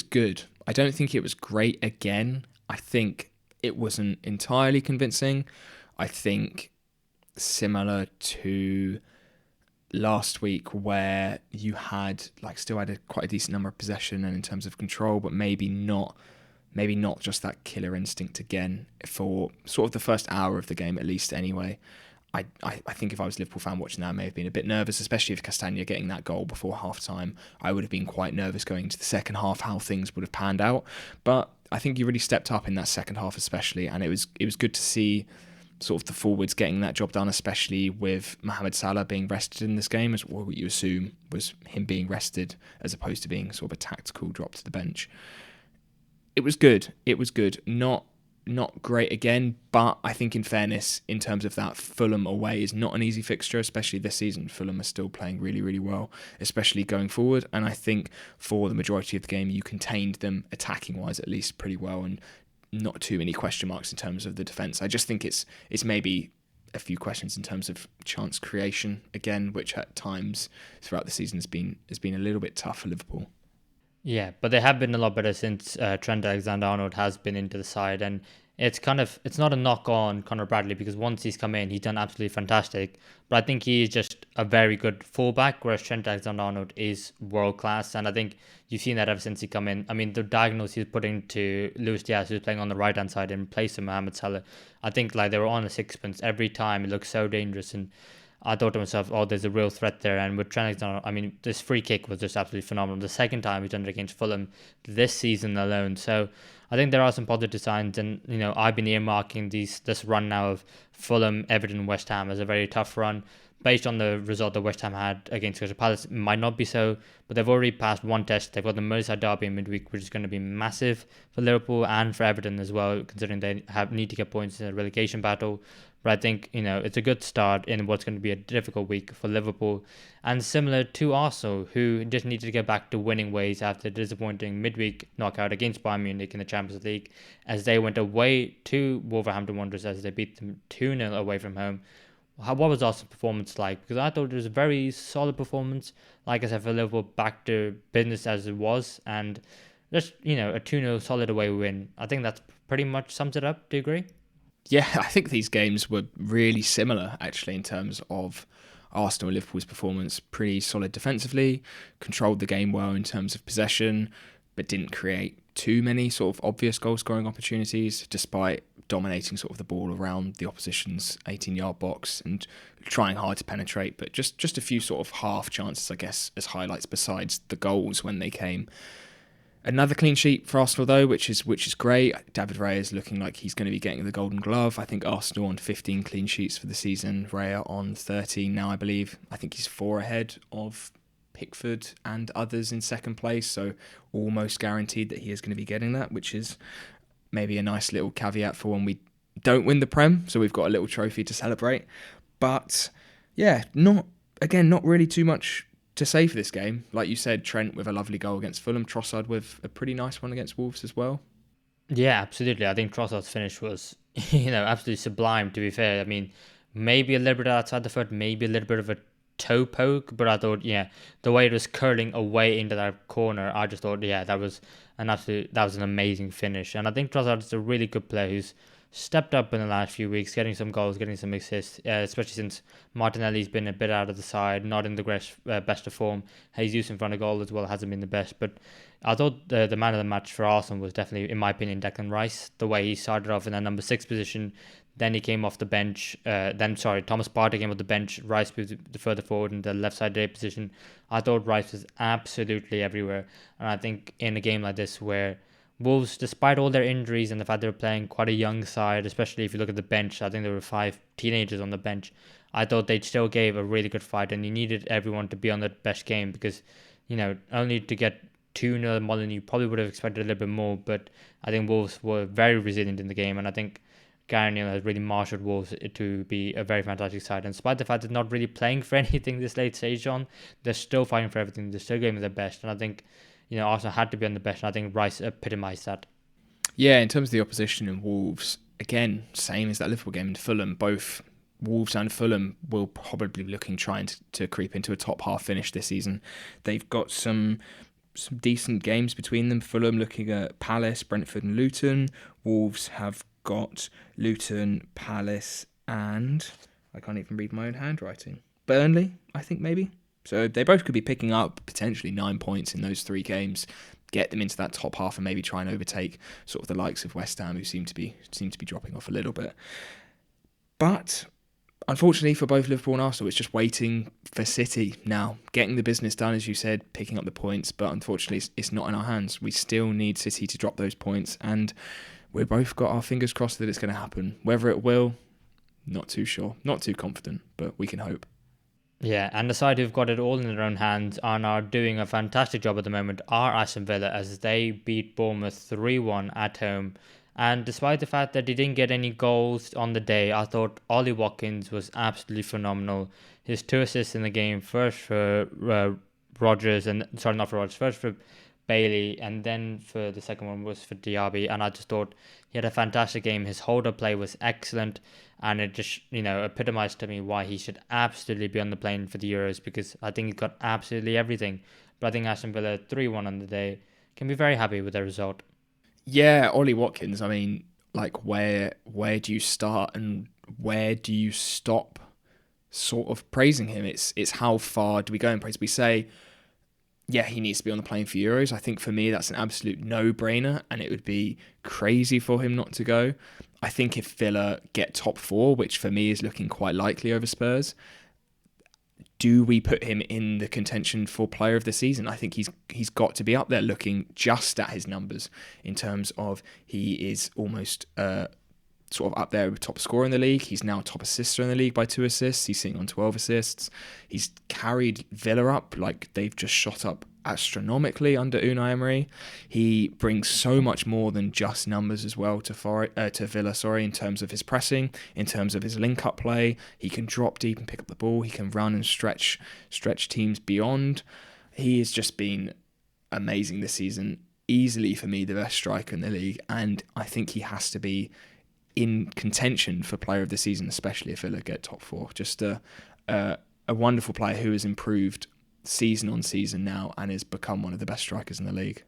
good. I don't think it was great again. I think it wasn't entirely convincing. I think similar to last week where you still had quite a decent number of possession and in terms of control, but maybe not just that killer instinct again for sort of the first hour of the game, at least anyway. I think if I was a Liverpool fan watching that, I may have been a bit nervous, especially if Castagna getting that goal before half-time. I would have been quite nervous going into the second half, how things would have panned out. But I think you really stepped up in that second half especially, and it was good to see sort of the forwards getting that job done, especially with Mohamed Salah being rested in this game, as what you assume was him being rested as opposed to being sort of a tactical drop to the bench. It was good. Not great again, but I think in fairness, in terms of that, Fulham away is not an easy fixture, especially this season. Fulham are still playing really, really well, especially going forward. And I think for the majority of the game, you contained them attacking-wise at least pretty well, and not too many question marks in terms of the defence. I just think it's maybe a few questions in terms of chance creation again, which at times throughout the season has been a little bit tough for Liverpool. Yeah, but they have been a lot better since Trent Alexander-Arnold has been into the side, and it's not a knock on Conor Bradley, because once he's come in, he's done absolutely fantastic. But I think he is just a very good fullback, whereas Trent Alexander-Arnold is world class, and I think you've seen that ever since he come in. I mean, the diagonals he's putting to Luis Diaz, who's playing on the right hand side in place of Mohamed Salah, I think like they were on a sixpence every time. It looked so dangerous, and I thought to myself, oh, there's a real threat there. And with Trent Alexander, I mean, this free kick was just absolutely phenomenal. The second time he's done it against Fulham this season alone. So I think there are some positive signs. And, I've been earmarking this run now of Fulham, Everton, West Ham as a very tough run. Based on the result that West Ham had against Crystal Palace, it might not be so, but they've already passed one test. They've got the Merseyside derby in midweek, which is going to be massive for Liverpool and for Everton as well, considering they need to get points in the relegation battle. But I think, it's a good start in what's going to be a difficult week for Liverpool. And similar to Arsenal, who just needed to get back to winning ways after disappointing midweek knockout against Bayern Munich in the Champions League, as they went away to Wolverhampton Wanderers as they beat them 2-0 away from home. What was Arsenal's performance like? Because I thought it was a very solid performance. Like I said, for Liverpool, back to business as it was. And just, a 2-0 solid away win. I think that's pretty much sums it up. Do you agree? Yeah, I think these games were really similar, actually, in terms of Arsenal and Liverpool's performance. Pretty solid defensively, controlled the game well in terms of possession, but didn't create too many sort of obvious goal-scoring opportunities, despite dominating sort of the ball around the opposition's 18-yard box and trying hard to penetrate, but just a few sort of half chances, I guess, as highlights besides the goals when they came. Another clean sheet for Arsenal, though, which is great. David Raya is looking like he's going to be getting the Golden Glove. I think Arsenal on 15 clean sheets for the season. Raya on 13 now, I believe. I think he's 4 ahead of Pickford and others in second place, so almost guaranteed that he is going to be getting that, which is maybe a nice little caveat for when we don't win the Prem, so we've got a little trophy to celebrate. But yeah, not really too much to say for this game. Like you said, Trent with a lovely goal against Fulham, Trossard with a pretty nice one against Wolves as well. Yeah, absolutely. I think Trossard's finish was, absolutely sublime, to be fair. I mean, maybe a little bit outside the foot, maybe a little bit of a toe poke, but I thought, the way it was curling away into that corner, I just thought, that was an amazing finish. And I think Trossard is a really good player who's stepped up in the last few weeks, getting some goals, getting some assists, especially since Martinelli's been a bit out of the side, not in the best of form. Jesus in front of goal as well hasn't been the best, but I thought the man of the match for Arsenal was definitely, in my opinion, Declan Rice. The way he started off in that number 6 position, then he came off the bench. Thomas Partey came off the bench. Rice moved further forward in the left side position. I thought Rice was absolutely everywhere. And I think in a game like this where Wolves, despite all their injuries and the fact they were playing quite a young side, especially if you look at the bench, I think there were 5 teenagers on the bench. I thought they still gave a really good fight, and you needed everyone to be on their best game because, only to get 2-0 more than you probably would have expected a little bit more. But I think Wolves were very resilient in the game, and I think Gary Neal has really marshaled Wolves to be a very fantastic side. And despite the fact they're not really playing for anything this late stage on, they're still fighting for everything. They're still giving their best. And I think, Arsenal had to be on the best. And I think Rice epitomised that. Yeah, in terms of the opposition in Wolves, again, same as that Liverpool game in Fulham. Both Wolves and Fulham will probably be trying to creep into a top half finish this season. They've got some decent games between them. Fulham looking at Palace, Brentford and Luton. Wolves have got Luton, Palace, and I can't even read my own handwriting. Burnley, I think maybe. So they both could be picking up potentially 9 points in those 3 games, get them into that top half, and maybe try and overtake sort of the likes of West Ham, who seem to be dropping off a little bit. But unfortunately for both Liverpool and Arsenal, it's just waiting for City now, getting the business done, as you said, picking up the points. But unfortunately, it's not in our hands. We still need City to drop those points, and we've both got our fingers crossed that it's going to happen. Whether it will, not too sure, not too confident, but we can hope. Yeah, and the side who've got it all in their own hands and are doing a fantastic job at the moment are Aston Villa, as they beat Bournemouth 3-1 at home. And despite the fact that he didn't get any goals on the day, I thought Ollie Watkins was absolutely phenomenal. His 2 assists in the game, first for Rodgers, and sorry, not for Rodgers, first for Bailey, and then for the second one was for Diaby, and I just thought he had a fantastic game. His hold-up play was excellent, and it just, epitomized to me why he should absolutely be on the plane for the Euros, because I think he got absolutely everything. But I think Aston Villa 3-1 on the day can be very happy with the result. Yeah, Ollie Watkins, I mean, like, where do you start and where do you stop sort of praising him? It's how far do we go in praise? We say, yeah, he needs to be on the plane for Euros. I think for me, that's an absolute no-brainer, and it would be crazy for him not to go. I think if Villa get top 4, which for me is looking quite likely over Spurs, do we put him in the contention for player of the season? I think he's got to be up there, looking just at his numbers in terms of he is almost sort of up there with top scorer in the league. He's now top assister in the league by 2 assists. He's sitting on 12 assists. He's carried Villa up, like they've just shot up astronomically under Unai Emery. He brings so much more than just numbers as well to Villa, in terms of his pressing, in terms of his link-up play. He can drop deep and pick up the ball. He can run and stretch teams beyond. He has just been amazing this season. Easily, for me, the best striker in the league, and I think he has to be in contention for player of the season, especially if Villa get top 4. Just a wonderful player who has improved season on season now and has become one of the best strikers in the league.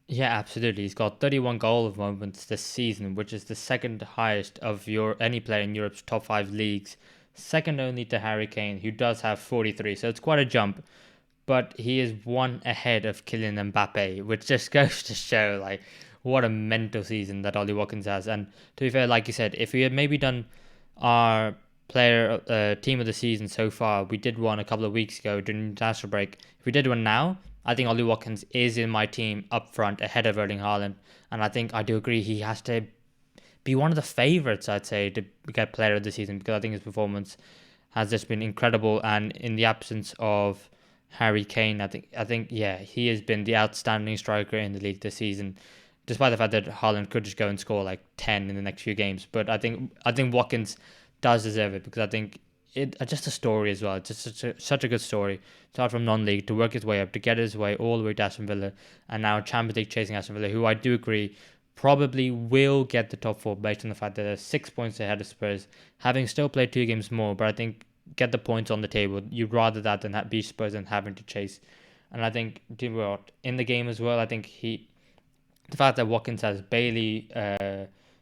Yeah, absolutely. He's got 31 goal moments this season, which is the second highest of any player in Europe's top 5 leagues, second only to Harry Kane, who does have 43. So it's quite a jump, but he is one ahead of Kylian Mbappe, which just goes to show like what a mental season that Ollie Watkins has. And to be fair, like you said, if we had maybe done our team of the season so far, we did one a couple of weeks ago during the international break. If we did one now, I think Ollie Watkins is in my team up front ahead of Erling Haaland. And I think I do agree he has to be one of the favourites, I'd say, to get player of the season, because I think his performance has just been incredible. And in the absence of Harry Kane, I think yeah, he has been the outstanding striker in the league this season, despite the fact that Haaland could just go and score like 10 in the next few games. But I think Watkins does deserve it, because I think just a story as well. It's just such a good story. Start from non-league to work his way up, to get his way all the way to Aston Villa, and now Champions League chasing Aston Villa, who I do agree probably will get the top 4 based on the fact that they're 6 points ahead of Spurs, having still played 2 games more. But I think get the points on the table. You'd rather that than beat Spurs and having to chase. And I think in the game as well, I think the fact that Watkins has Bailey,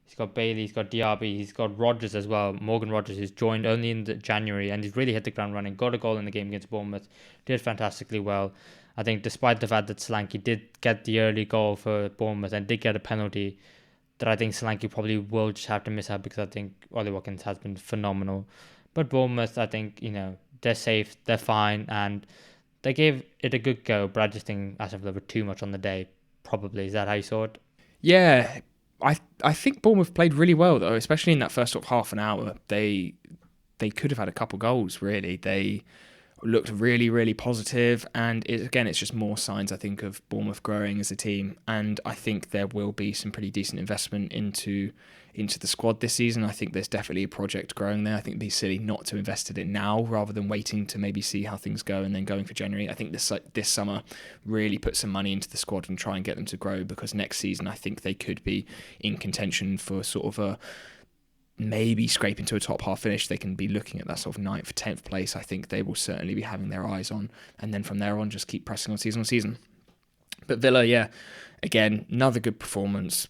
he's got Diaby, he's got Rodgers as well, Morgan Rodgers, who's joined only in January, and he's really hit the ground running, got a goal in the game against Bournemouth, did fantastically well. I think despite the fact that Solanke did get the early goal for Bournemouth and did get a penalty, that I think Solanke probably will just have to miss out, because I think Ollie Watkins has been phenomenal. But Bournemouth, I think, they're safe, they're fine, and they gave it a good go, but I just think Aston Villa were too much on the day. Probably. Is that how you saw it? Yeah, I think Bournemouth played really well, though, especially in that first sort of half an hour. They could have had a couple goals, really. They looked really, really positive, and it's just more signs, I think, of Bournemouth growing as a team. And I think there will be some pretty decent investment into the squad this season. I think there's definitely a project growing there. I think it'd be silly not to invest in it now rather than waiting to maybe see how things go and then going for January. I think this summer really put some money into the squad and try and get them to grow, because next season I think they could be in contention for sort of a maybe scrape into a top half finish. They can be looking at that sort of 9th, 10th place. I think they will certainly be having their eyes on, and then from there on just keep pressing on season. But Villa, yeah, again, another good performance.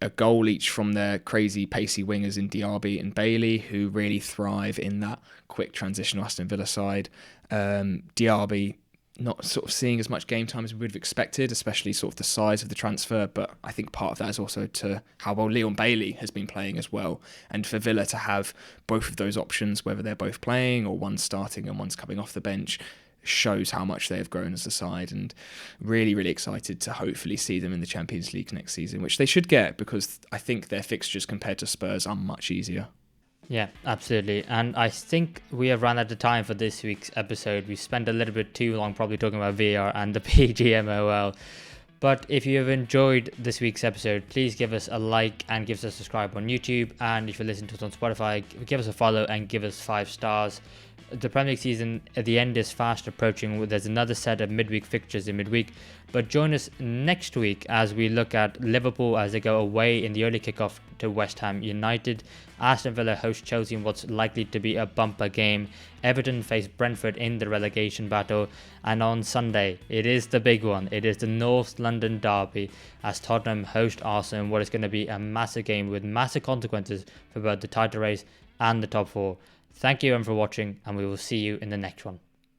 A goal each from their crazy pacey wingers in Diaby and Bailey, who really thrive in that quick transition Aston Villa side. Diaby not sort of seeing as much game time as we would have expected, especially sort of the size of the transfer, but I think part of that is also to how well Leon Bailey has been playing as well. And for Villa to have both of those options, whether they're both playing or one's starting and one's coming off the bench, shows how much they have grown as a side, and really, really excited to hopefully see them in the Champions League next season, which they should get, because I think their fixtures compared to Spurs are much easier. Yeah, absolutely. And I think we have run out of time for this week's episode. We spent a little bit too long probably talking about VAR and the PGMOL. But if you have enjoyed this week's episode, please give us a like and give us a subscribe on YouTube. And if you listen to us on Spotify, give us a follow and give us 5 stars. the Premier League season at the end is fast approaching. There's another set of midweek fixtures in midweek. But join us next week as we look at Liverpool as they go away in the early kickoff to West Ham United. Aston Villa host Chelsea in what's likely to be a bumper game. Everton face Brentford in the relegation battle. And on Sunday, it is the big one. It is the North London derby as Tottenham host Arsenal in what is going to be a massive game with massive consequences for both the title race and the top four. Thank you everyone for watching, and we will see you in the next one.